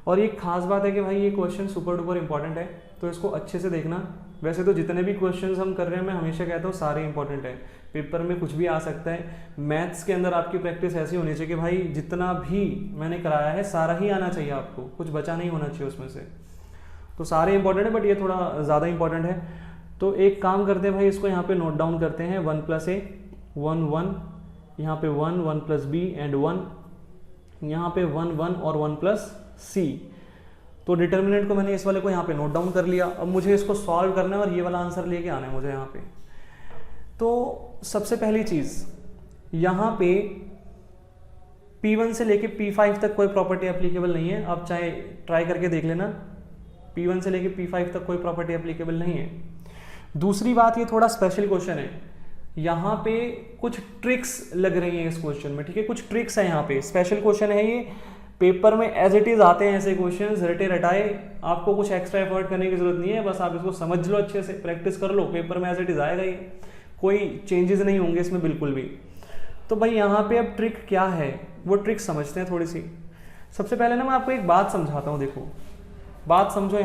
और ये खास बात है कि भाई ये क्वेश्चन सुपर डुपर इंपॉर्टेंट है, तो इसको अच्छे से देखना। वैसे तो जितने भी क्वेश्चंस हम कर रहे हैं मैं हमेशा कहता हूँ सारे इंपॉर्टेंट है, पेपर में कुछ भी आ सकता है। मैथ्स के अंदर आपकी प्रैक्टिस ऐसी होनी चाहिए कि भाई जितना भी मैंने कराया है सारा ही आना चाहिए आपको, कुछ बचा नहीं होना चाहिए उसमें से। तो सारे इंपॉर्टेंट है, बट ये थोड़ा ज़्यादा इंपॉर्टेंट है। तो एक काम करते हैं भाई, इसको यहाँ पे नोट डाउन करते हैं। 1 + a 1 1, यहाँ पे 1 1 + b एंड 1, यहाँ पे 1 1 और 1 + c। तो डिटर्मिनेंट को मैंने इस वाले को यहाँ पे नोट डाउन कर लिया। अब मुझे इसको सॉल्व करना है और ये वाला आंसर लेके आना है मुझे यहाँ पे। तो सबसे पहली चीज़ यहाँ पे P1 से लेके P5 तक कोई प्रॉपर्टी एप्लीकेबल नहीं है। आप चाहे ट्राई करके देख लेना, P1 से लेके P5 तक कोई प्रॉपर्टी एप्लीकेबल नहीं है। दूसरी बात, ये थोड़ा स्पेशल क्वेश्चन है, यहाँ पे कुछ ट्रिक्स लग रही हैं इस क्वेश्चन में, ठीक है। कुछ ट्रिक्स है यहाँ पे, स्पेशल क्वेश्चन है ये, पेपर में एज इट इज आते हैं ऐसे क्वेश्चन, रटे रटाए, आपको कुछ एक्स्ट्रा एफर्ट करने की जरूरत नहीं है, बस आप इसको समझ लो, अच्छे से प्रैक्टिस कर लो, पेपर में एज इट इज आएगा ही, कोई चेंजेस नहीं होंगे इसमें बिल्कुल भी। तो भाई यहाँ पे अब ट्रिक क्या है, वो ट्रिक समझते हैं थोड़ी सी। सबसे पहले ना मैं आपको एक बात समझाता हूँ, देखो बात समझो।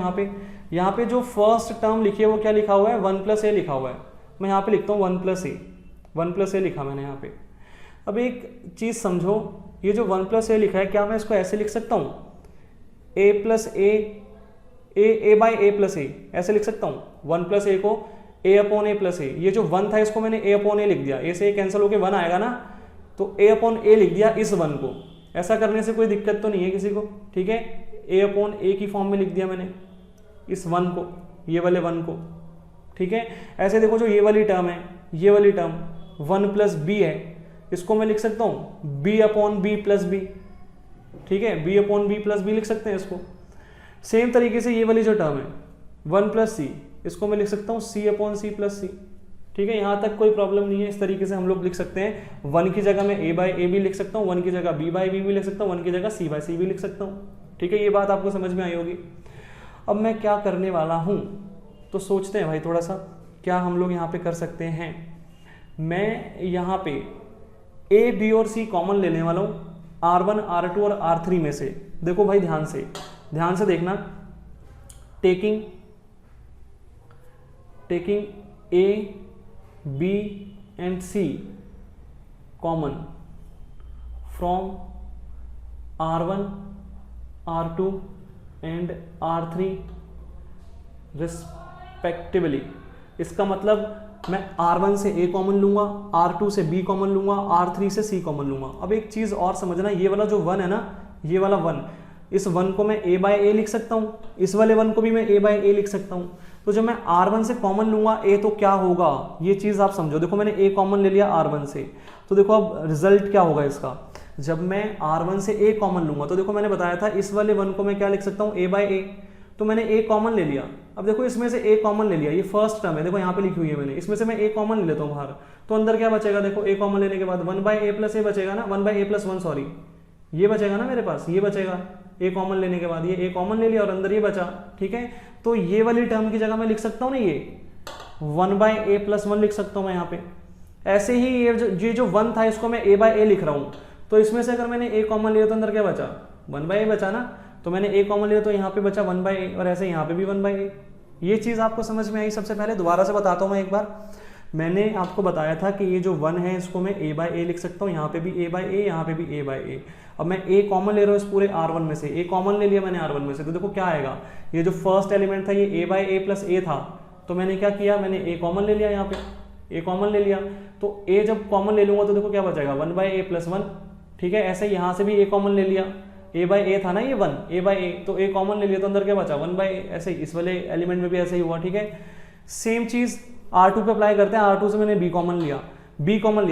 यहाँ पे जो फर्स्ट टर्म लिखी है वो क्या लिखा हुआ है, 1 + a लिखा हुआ है। मैं यहाँ पे लिखता हूँ 1 + a लिखा मैंने यहाँ पे। अब एक चीज़ समझो, ये जो 1 + a लिखा है, क्या मैं इसको ऐसे लिख सकता हूँ, a + a ऐसे लिख सकता हूँ। 1 + a को a/a+a, ये जो 1 था इसको मैंने a/a लिख दिया, a से कैंसिल होके 1 आएगा ना, तो a/a लिख दिया इस 1 को। ऐसा करने से कोई दिक्कत तो नहीं है किसी को, ठीक है। a/a की फॉर्म में लिख दिया मैंने इस 1 को, ये वाले 1 को, ठीक है। ऐसे देखो जो ये वाली टर्म है, ये वाली टर्म 1 + b है, इसको मैं लिख सकता हूँ b/b+b, ठीक है, b/b+b लिख सकते हैं इसको। सेम तरीके से ये वाली जो टर्म है 1 + c, इसको मैं लिख सकता हूँ c/c+c, ठीक है। यहाँ तक कोई प्रॉब्लम नहीं है, इस तरीके से हम लोग लिख सकते हैं। 1 की जगह मैं a/a भी लिख सकता हूँ, 1 की जगह b/b भी लिख सकता हूँ, 1 की जगह c/c भी लिख सकता हूँ, ठीक है। ये बात आपको समझ में आई होगी। अब मैं क्या करने वाला हूँ, तो सोचते हैं भाई थोड़ा सा, क्या हम लोग यहाँ पे कर सकते हैं। मैं यहाँ पे a, b और c कॉमन लेने वाला हूँ, r1, r2 और r3 में से। देखो भाई ध्यान से देखना, taking a, b and c common from r1, r2 and r3 respectively. इसका मतलब मैं r1 से a कॉमन लूंगा, r2 से b कॉमन लूंगा, r3 से c कॉमन लूंगा। अब एक चीज और समझना, ये वाला जो 1 है ना, ये वाला 1, इस 1 को मैं a/a लिख सकता हूँ, इस वाले 1 को भी मैं a/a लिख सकता हूँ। तो जब मैं r1 से कॉमन लूंगा a, तो क्या होगा, ये चीज आप समझो। देखो मैंने a कॉमन ले लिया r1 से, तो देखो अब रिजल्ट क्या होगा इसका। जब मैं r1 से a कॉमन लूंगा, तो देखो मैंने बताया था इस वाले 1 को मैं क्या लिख सकता हूँ, a/a, तो मैंने a कॉमन ले लिया। अब देखो इसमें से a कॉमन ले लिया, ये फर्स्ट टर्म है, देखो यहाँ पे लिखी हुई है मैंने, इसमें से मैं a कॉमन ले लेता हूँ बाहर, तो अंदर क्या बचेगा, देखो a कॉमन लेने के बाद 1/a+a बचेगा ना, 1/a+1 सॉरी, ये बचेगा ना मेरे पास, ये बचेगा a कॉमन लेने के बाद, ये a कॉमन ले लिया और अंदर ये बचा, ठीक है। तो ये वाली टर्म की जगह मैं लिख सकता हूँ ना, ये 1/a+1 लिख सकता हूँ मैं यहाँ पे। ऐसे ही ये जो 1 था इसको मैं a/a लिख रहा हूँ, तो इसमें से अगर मैंने a कॉमन लिया तो अंदर क्या बचा, 1/a बचा ना, तो मैंने a कॉमन लिया तो यहाँ पे बचा 1/a, और ऐसे यहाँ पे भी 1/a। ये चीज़ आपको समझ में आई। सबसे पहले दोबारा से बताता हूँ मैं एक बार, मैंने आपको बताया था कि ये जो 1 है इसको मैं a/a लिख सकता हूँ, यहाँ पे भी a/a, यहाँ पे भी a/a। अब मैं a कॉमन ले रहा हूँ इस पूरे r1 में से, a कॉमन ले लिया मैंने r1 में से, तो देखो क्या आएगा, ये जो फर्स्ट एलिमेंट था ये a/a+a था, तो मैंने क्या किया, मैंने a कॉमन ले लिया, यहाँ पे a कॉमन ले लिया, तो a जब कॉमन ले लूंगा तो देखो क्या बचेगा, 1/a+1, ठीक है। ऐसे यहाँ से भी a कॉमन ले लिया, a/a था ना ये 1, a/a, तो a कॉमन ले लिया तो अंदर क्या बचा, 1/a। ऐसे इस वाले एलिमेंट में भी ऐसे ही हुआ, ठीक है। सेम चीज r2 पे अप्लाई करते हैं, r2 से मैंने b कॉमन लिया,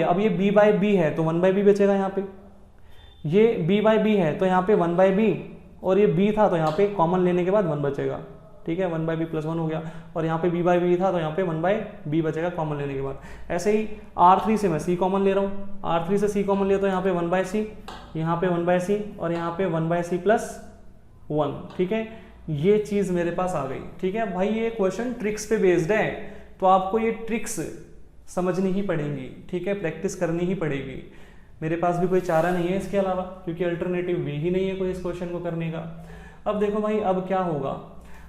अब ये b/b है तो 1/b बचेगा यहाँ पे, ये b/b है तो यहाँ पे 1/b, और ये b था तो यहाँ पे कॉमन लेने के बाद 1 बचेगा, ठीक है, 1/b+1 हो गया, और यहाँ पे b/b था तो यहाँ पे 1/b बचेगा कॉमन लेने के बाद। ऐसे ही r3 से मैं c कॉमन ले रहा हूँ, r3 से c कॉमन लिया तो यहाँ पे 1/c, यहाँ पे 1/c, और यहाँ पे 1/c+1, ठीक है। ये चीज़ मेरे पास आ गई, ठीक है भाई। ये क्वेश्चन ट्रिक्स पे बेस्ड है, तो आपको ये ट्रिक्स समझनी ही पड़ेंगी, ठीक है, प्रैक्टिस करनी ही पड़ेगी। मेरे पास भी कोई चारा नहीं है इसके अलावा, क्योंकि अल्टरनेटिव वे ही नहीं है कोई इस क्वेश्चन को करने का। अब देखो भाई, अब क्या होगा,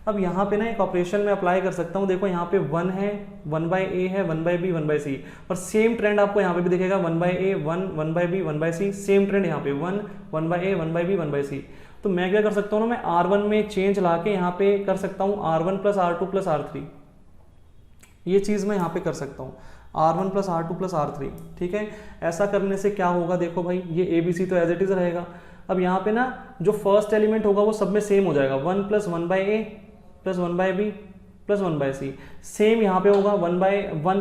अब यहाँ पे ना एक ऑपरेशन में अप्लाई कर सकता हूँ। देखो यहाँ पे 1 है, 1/a है, 1/b 1/c, और सेम ट्रेंड आपको यहाँ पे भी दिखेगा, 1/a 1, 1/b 1/c, same trend यहाँ पे 1, 1/a 1/b 1/c। तो मैं क्या कर सकता हूँ ना, मैं r1 में चेंज ला के यहाँ पे कर सकता हूँ r1 + r2 + r3, ये चीज़ मैं यहाँ पे कर सकता हूँ, r1 + r2 + r3, ठीक है। ऐसा करने से क्या होगा, देखो भाई ये abc तो एज इट इज रहेगा। अब यहाँ पे ना जो फर्स्ट एलिमेंट होगा वो सब में सेम हो जाएगा, 1 + 1/a + 1/b + 1/c, सेम यहाँ पे होगा 1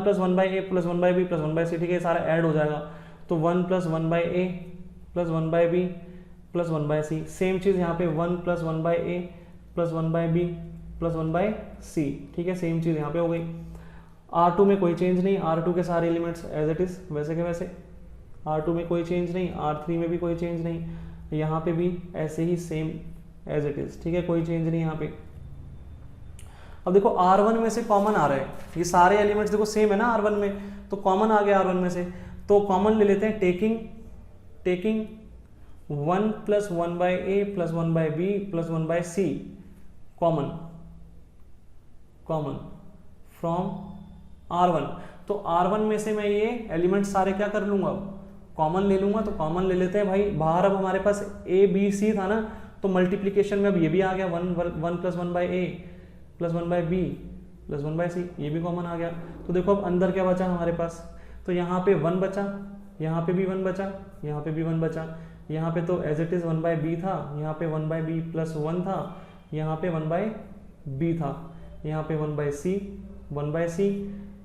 + 1/a + 1/b + 1/c, ठीक है, सारा ऐड हो जाएगा, तो 1 + 1/a + 1/b + 1/c, सेम चीज़ यहाँ पे 1 + 1/a + 1/b + 1/c, ठीक है, सेम चीज़ यहाँ पे हो गई। R2 में कोई चेंज नहीं, R2 के सारे एलिमेंट्स एज इट इज वैसे के वैसे, R2 में कोई चेंज नहीं, R3 में भी कोई चेंज नहीं, यहाँ पे भी ऐसे ही सेम एज इट इज़, ठीक है, कोई चेंज नहीं यहाँ पे। अब देखो R1 में से कॉमन आ रहा है, ये सारे एलिमेंट्स देखो सेम है ना R1 में, तो कॉमन आ गया R1 में से, तो कॉमन ले लेते हैं, taking 1 + 1/a + 1/b + 1/c common from R1। तो R1 में से मैं ये एलिमेंट्स सारे क्या कर लूंगा, कॉमन ले लूंगा। तो कॉमन ले लेते हैं भाई, बाहर अब हमारे पास a b c था ना, तो मल्टीप्लीकेशन में अब ये भी आ गया 1 + 1/a + 1/b + 1/c, ये भी कॉमन आ गया। तो देखो अब अंदर क्या बचा हमारे पास, तो यहाँ पे 1 बचा, यहाँ पे भी 1 बचा, यहाँ पे भी 1 बचा, यहाँ पे तो एज इट इज़ 1/b था, यहाँ पे 1/b + 1 था, यहाँ पे 1/b था, यहाँ पे 1/c 1/c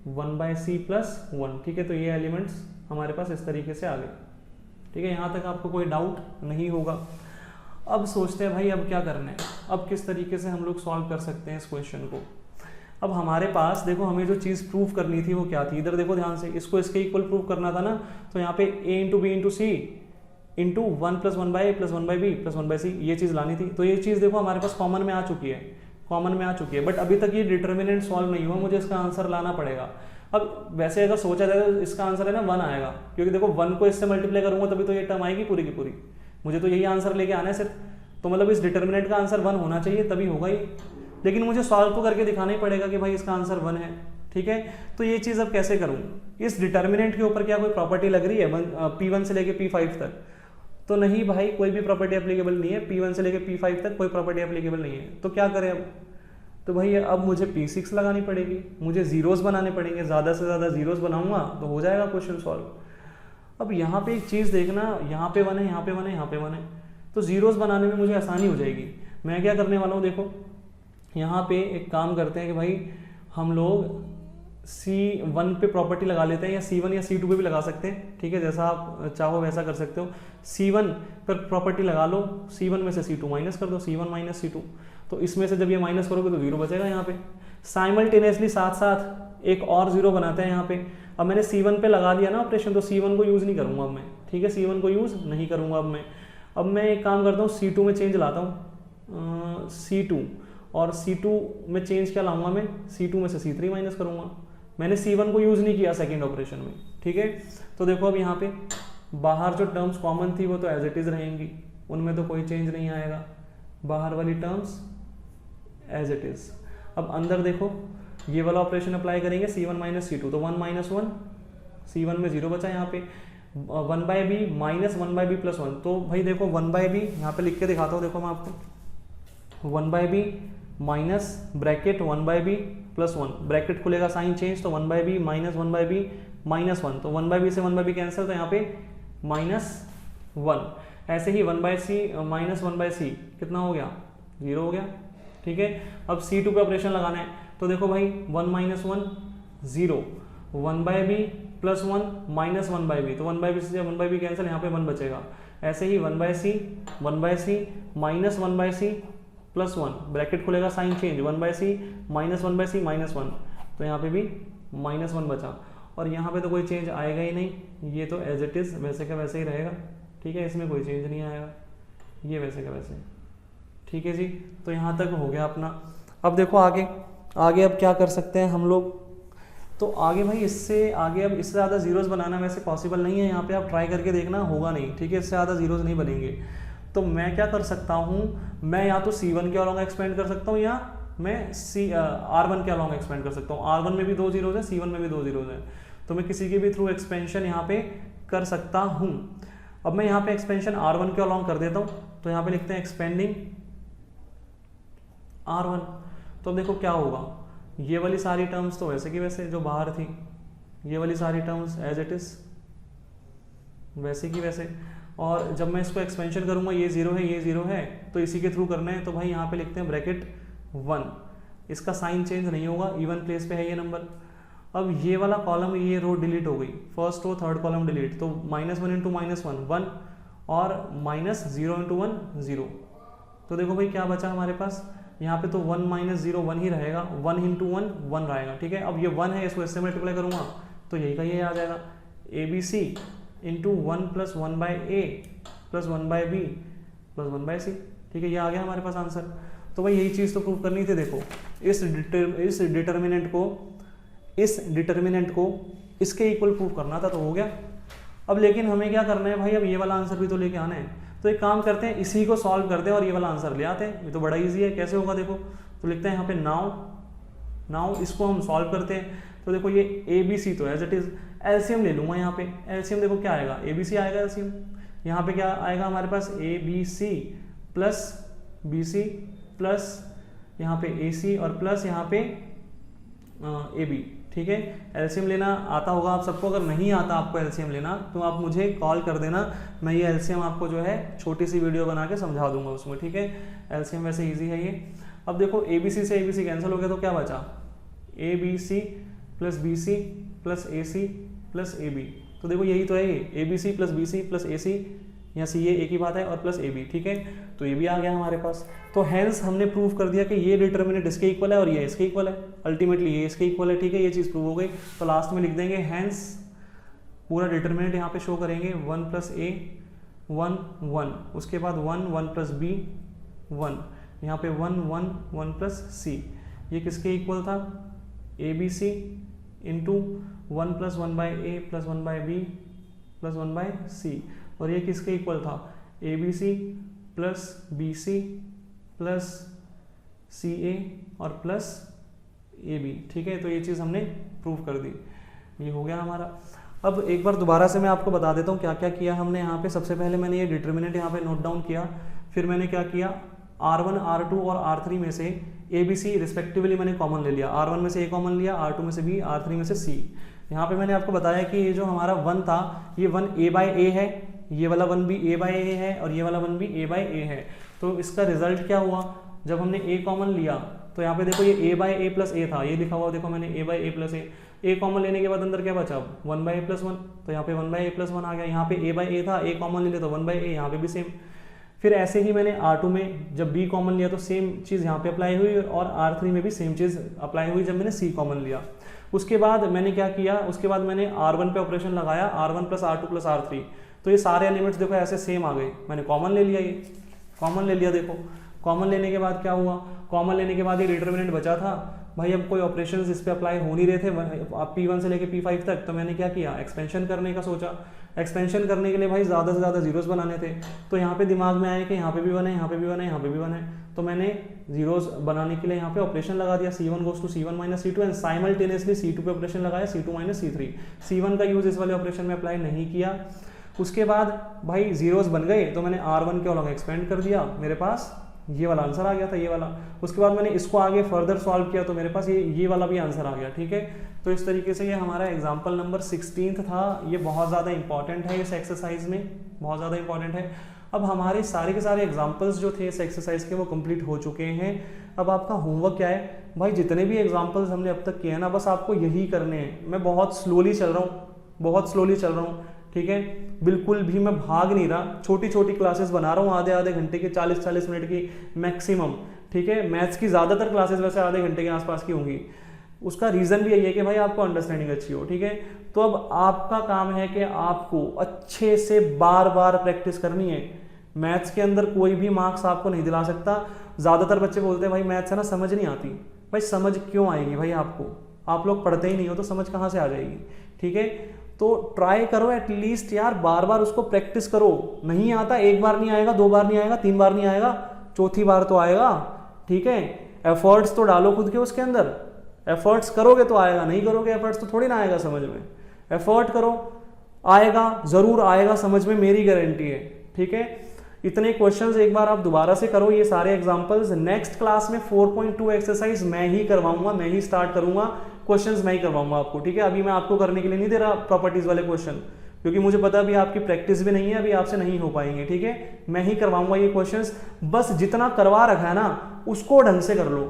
1/c + 1, ठीक है। तो ये एलिमेंट्स हमारे पास इस तरीके से आ गए, ठीक है। यहाँ तक आपको कोई डाउट नहीं होगा। अब सोचते हैं भाई अब क्या करना है, अब किस तरीके से हम लोग सॉल्व कर सकते हैं इस क्वेश्चन को। अब हमारे पास देखो हमें जो चीज़ प्रूव करनी थी वो क्या थी, इधर देखो ध्यान से, इसको इसके इक्वल प्रूव करना था ना, तो यहाँ पे a × b × c × 1 + 1/a + 1/b + 1/c ये चीज़ लानी थी। तो ये चीज़ देखो हमारे पास कॉमन में आ चुकी है, बट अभी तक ये डिटर्मिनेंट सॉल्व नहीं हुआ, मुझे इसका आंसर लाना पड़ेगा। अब वैसे अगर सोचा जाए तो इसका आंसर है ना 1 आएगा, क्योंकि देखो 1 को इससे मल्टीप्लाई करूंगा तभी तो ये टर्म आएगी पूरी की पूरी, मुझे तो यही आंसर लेके आना है सिर्फ। तो मतलब इस डिटर्मिनेंट का आंसर 1 होना चाहिए तभी होगा ये, लेकिन मुझे सॉल्व तो करके दिखाना ही पड़ेगा कि भाई इसका आंसर 1 है, ठीक है। तो ये चीज़ अब कैसे करूँ, इस डिटर्मिनेंट के ऊपर क्या कोई प्रॉपर्टी लग रही है P1 से लेके P5 तक? तो नहीं भाई, कोई भी प्रॉपर्टी एप्लीकेबल नहीं है, P1 से लेके P5 तक कोई प्रॉपर्टी एप्लीकेबल नहीं है। तो क्या करें अब, तो भाई अब मुझे P6 लगानी पड़ेगी, मुझे जीरोस बनाने पड़ेंगे, ज़्यादा से ज़्यादा जीरोस बनाऊंगा तो हो जाएगा क्वेश्चन सॉल्व। अब यहाँ पे एक चीज़ देखना, यहाँ पे 1 है, यहाँ पे 1 है, यहाँ पे 1 है, तो जीरोस बनाने में मुझे आसानी हो जाएगी। मैं क्या करने वाला हूँ, देखो यहाँ पे एक काम करते हैं कि भाई हम लोग C1 पे प्रॉपर्टी लगा लेते हैं, या C1 या C2 पे भी लगा सकते हैं, ठीक है, जैसा आप चाहो वैसा कर सकते हो। C1 पर प्रॉपर्टी लगा लो, C1 में से C2 माइनस कर दो, C1 - C2, तो इसमें से जब ये माइनस करोगे तो 0 बचेगा यहाँ पे। साइमल्टेनियसली साथ साथ एक और 0 बनाते हैं यहाँ पे। अब मैंने C1 पे लगा दिया ना ऑपरेशन, तो C1 को यूज़ नहीं करूँगा अब मैं, ठीक है, C1 को यूज़ नहीं करूँगा अब मैं। अब मैं एक काम करता हूँ, C2 में चेंज लाता हूँ, C2, और C2 में चेंज क्या लाऊंगा मैं, C2 में से C3 माइनस करूँगा। मैंने C1 को यूज़ नहीं किया सेकेंड ऑपरेशन में, ठीक है। तो देखो अब यहाँ पे बाहर जो टर्म्स कॉमन थी वो तो एज इट इज़ रहेंगी, उनमें तो कोई चेंज नहीं आएगा, बाहर वाली टर्म्स एज इट इज़। अब अंदर देखो ये वाला ऑपरेशन अप्लाई करेंगे, C1 - C2, तो 1 - 1, C1 में 0 बचा, यहाँ पे 1/b - 1/b + 1। तो भाई देखो 1/b यहाँ पे लिख के दिखाता हूँ, देखो मैं आपको, 1/b minus bracket 1/b + 1, bracket खुलेगा साइन चेंज, तो 1/b - 1/b - 1, तो 1/b से 1/b कैंसिल, तो यहाँ पे -1। ऐसे ही 1/c - 1/c कितना हो गया, 0 हो गया, ठीक है। अब C2 पे ऑपरेशन लगाना है, तो देखो भाई 1 - 1 0, 1/b + 1 - 1/b, तो 1/b से 1/b कैंसिल, यहाँ पे 1 बचेगा। ऐसे ही 1/c - 1/c + 1, ब्रैकेट खुलेगा साइन चेंज, 1/c - 1/c - 1, तो यहाँ पे भी -1 बचा, और यहाँ पे तो कोई चेंज आएगा ही नहीं, ये तो एज इट इज़ वैसे का वैसे ही रहेगा, ठीक है, इसमें कोई चेंज नहीं आएगा, ये वैसे का वैसे, ठीक है जी। तो यहाँ तक हो गया अपना। अब देखो आगे अब क्या कर सकते हैं हम लोग, तो आगे भाई इससे आगे अब इससे ज़्यादा जीरोस बनाना वैसे पॉसिबल नहीं है, यहाँ पे आप ट्राई करके देखना, होगा नहीं, ठीक है, इससे ज़्यादा जीरोस नहीं बनेंगे। तो मैं क्या कर सकता हूँ, मैं या तो C1 के अलॉन्ग एक्सपेंड कर सकता हूँ, या मैं R1 के अलॉन्ग एक्सपेंड कर सकता हूँ। R1 में भी 2 जीरोस है, C1 में भी 2 जीरोस है, तो मैं किसी के भी थ्रू एक्सपेंशन यहाँ पे कर सकता हूँ। अब मैं यहाँ पे एक्सपेंशन R1 के अलॉन्ग कर देता हूँ, तो यहाँ पे लिखते हैं एक्सपेंडिंग R1। तो अब देखो क्या होगा, ये वाली सारी टर्म्स तो वैसे की वैसे जो बाहर थी, ये वाली सारी टर्म्स एज इट इज़ वैसे की वैसे, और जब मैं इसको एक्सपेंशन करूँगा, ये 0 है, ये 0 है, तो इसी के थ्रू करना है, तो भाई यहाँ पे लिखते हैं ब्रैकेट 1, इसका साइन चेंज नहीं होगा, इवन प्लेस पे है ये नंबर। अब ये वाला कॉलम, ये रो डिलीट हो गई, first row third column delete, तो -1 × -1 1, और -0 × 1 0। तो देखो भाई क्या बचा हमारे पास, यहाँ पे तो 1 - 0 1 ही रहेगा, 1 × 1 1 रहेगा, ठीक है। अब ये 1 है, इसको इससे मल्टीप्लाई करूँगा तो यही का ये आ जाएगा, ABC × 1 + 1/a + 1/b plus 1/c, ठीक है, ये आ गया हमारे पास आंसर। तो भाई यही चीज़ तो प्रूव करनी थी। देखो इस डिटर्मिनेंट को इसके इक्वल प्रूव करना था, तो हो गया। अब लेकिन हमें क्या करना है भाई, अब ये वाला आंसर भी तो लेके आना है। तो एक काम करते हैं, इसी को सॉल्व करते हैं और ये वाला आंसर ले आते हैं। ये तो बड़ा इजी है, कैसे होगा देखो। तो लिखते हैं यहाँ पे नाउ इसको हम सॉल्व करते हैं। तो देखो ये ए बी सी तो एज इट इज, एलसीएम ले लूंगा यहाँ पे। एलसीएम देखो क्या आएगा, ए बी सी आएगा एलसीएम। यहाँ पे क्या आएगा हमारे पास, A B C plus B C plus यहाँ पे ए सी और प्लस यहाँ पे ए बी, ठीक है। एलसीएम लेना आता होगा आप सबको, अगर नहीं आता आपको एलसीएम लेना तो आप मुझे कॉल कर देना, मैं ये एलसीएम आपको जो है छोटी सी वीडियो बना के समझा दूंगा उसमें, ठीक है। एलसीएम वैसे इजी है ये। अब देखो ए बी सी से ए बी सी कैंसिल हो गया, तो क्या बचा, A B C plus B C plus A C plus A B. तो देखो यही तो है ये, A B C plus B C plus A C, यहाँ सी ए एक ही बात है, और प्लस ए बी, ठीक है। तो ये भी आ गया हमारे पास। तो हेंस हमने प्रूव कर दिया कि ये डिटर्मिनेंट इसके इक्वल है और ये इसके इक्वल है, अल्टीमेटली ये इसके इक्वल है, ठीक है। ये चीज़ प्रूव हो गई। तो लास्ट में लिख देंगे हेंस, पूरा डिटर्मिनेंट यहाँ पे शो करेंगे, 1 प्लस ए 1 1, उसके बाद 1 1 प्लस बी 1, यहाँ पे 1 1 1 प्लस सी। ये किसके इक्वल था, A B C into 1 plus 1/a plus 1/b plus 1/c। और ये किसके इक्वल था, A B C plus B C plus C A और प्लस ए बी, ठीक है। तो ये चीज़ हमने प्रूव कर दी, ये हो गया हमारा। अब एक बार दोबारा से मैं आपको बता देता हूँ क्या क्या किया हमने यहाँ पे। सबसे पहले मैंने ये डिटर्मिनेंट यहाँ पे नोट डाउन किया, फिर मैंने क्या किया, R1 R2 और R3 में से ए बी सी रिस्पेक्टिवली मैंने कॉमन ले लिया। R1 में से ए कॉमन लिया, R2 में से बी, R3 में से सी। यहाँ पे मैंने आपको बताया कि ये जो हमारा 1 था, ये 1 a/a है, ये वाला 1 भी a/a है और ये वाला 1 भी a/a है। तो इसका रिजल्ट क्या हुआ, जब हमने a कॉमन लिया तो यहाँ पे देखो ये a/a प्लस a था, ये लिखा हुआ देखो मैंने a/a प्लस a कॉमन लेने के बाद अंदर क्या बचा, 1/a प्लस 1, तो यहाँ पे 1/a प्लस 1 आ गया। यहाँ पे a/a था, a कॉमन ले लिया तो 1/a, यहाँ पे भी सेम। फिर ऐसे ही मैंने R2 में जब b कॉमन लिया तो सेम चीज़ यहाँ पे अप्लाई हुई, और R3 में भी सेम चीज़ अप्लाई हुई जब मैंने c कॉमन लिया। उसके बाद मैंने क्या किया, उसके बाद मैंने R1 पे ऑपरेशन लगाया, R1 plus R2 plus R3। तो ये सारे एलिमेंट्स देखो ऐसे सेम आ गए, मैंने कॉमन ले लिया, ये कॉमन ले लिया। देखो कॉमन लेने के बाद क्या हुआ, कॉमन लेने के बाद ये डिटर्मिनेंट बचा था भाई। अब कोई ऑपरेशंस इस पे अप्लाई हो नहीं रहे थे P1 से लेके P5 तक, तो मैंने क्या किया, एक्सपेंशन करने का सोचा। एक्सपेंशन करने के लिए भाई ज़्यादा से ज़्यादा जीरोस बनाने थे, तो यहाँ पे दिमाग में आया कि यहाँ पे भी बने, यहाँ पे भी बने, यहाँ पे भी बने। तो मैंने जीरोस बनाने के लिए यहाँ पे ऑपरेशन लगा दिया, C1 goes to C1 minus C2 and simultaneously C2 पे ऑपरेशन लगाया, C2 माइनस C3। C1 का यूज़ इस वाले ऑपरेशन में अप्लाई नहीं किया। उसके बाद भाई जीरोस बन गए, तो मैंने R1 के अलग एक्सपेंड कर दिया, मेरे पास ये वाला आंसर आ गया था, ये वाला। उसके बाद मैंने इसको आगे फर्दर सॉल्व किया तो मेरे पास ये वाला भी आंसर आ गया, ठीक है। तो इस तरीके से ये हमारा एग्जाम्पल नंबर 16 था। ये बहुत ज़्यादा इंपॉर्टेंट है, इस एक्सरसाइज में बहुत ज़्यादा इंपॉर्टेंट है। अब हमारे सारे के सारे एग्जाम्पल्स जो थे इस एक्सरसाइज के वो कंप्लीट हो चुके हैं। अब आपका होमवर्क क्या है भाई, जितने भी एग्जाम्पल्स हमने अब तक किए हैं ना, बस आपको यही करने हैं। मैं बहुत स्लोली चल रहा हूँ, बहुत स्लोली चल रहा हूँ, ठीक है। बिल्कुल भी मैं भाग नहीं रहा, छोटी छोटी क्लासेस बना रहा हूँ, आधे आधे घंटे की, 40-40 मिनट की मैक्सिमम, ठीक है। मैथ्स की ज़्यादातर क्लासेस वैसे आधे घंटे के आसपास की होंगी। उसका रीज़न भी यही है कि भाई आपको अंडरस्टैंडिंग अच्छी हो, ठीक है। तो अब आपका काम है कि आपको अच्छे से बार बार प्रैक्टिस करनी है। मैथ्स के अंदर कोई भी मार्क्स आपको नहीं दिला सकता। ज़्यादातर बच्चे बोलते हैं भाई मैथ्स है ना समझ नहीं आती। भाई समझ क्यों आएगी भाई आपको, आप लोग पढ़ते ही नहीं हो तो समझ कहाँ से आ जाएगी, ठीक है। तो ट्राई करो एटलीस्ट यार, बार बार उसको प्रैक्टिस करो। नहीं आता, एक बार नहीं आएगा, 2 बार नहीं आएगा, 3 बार नहीं आएगा, चौथी बार तो आएगा, ठीक है। एफर्ट्स तो डालो खुद के उसके अंदर, एफर्ट्स करोगे तो आएगा, नहीं करोगे एफर्ट्स तो थोड़ी ना आएगा समझ में। एफर्ट करो, आएगा, जरूर आएगा समझ में, मेरी गारंटी है, ठीक है। इतने क्वेश्चंस एक बार आप दोबारा से करो, ये सारे एग्जांपल्स। नेक्स्ट क्लास में 4.2 एक्सरसाइज मैं ही करवाऊंगा, मैं ही स्टार्ट करूंगा, क्वेश्चंस मैं ही करवाऊंगा आपको, ठीक है। अभी मैं आपको करने के लिए नहीं दे रहा प्रॉपर्टीज वाले क्वेश्चन, क्योंकि मुझे पता अभी आपकी प्रैक्टिस भी नहीं है, अभी आपसे नहीं हो पाएंगे, ठीक है। मैं ही करवाऊंगा ये क्वेश्चंस, बस जितना करवा रखा है ना उसको ढंग से कर लो।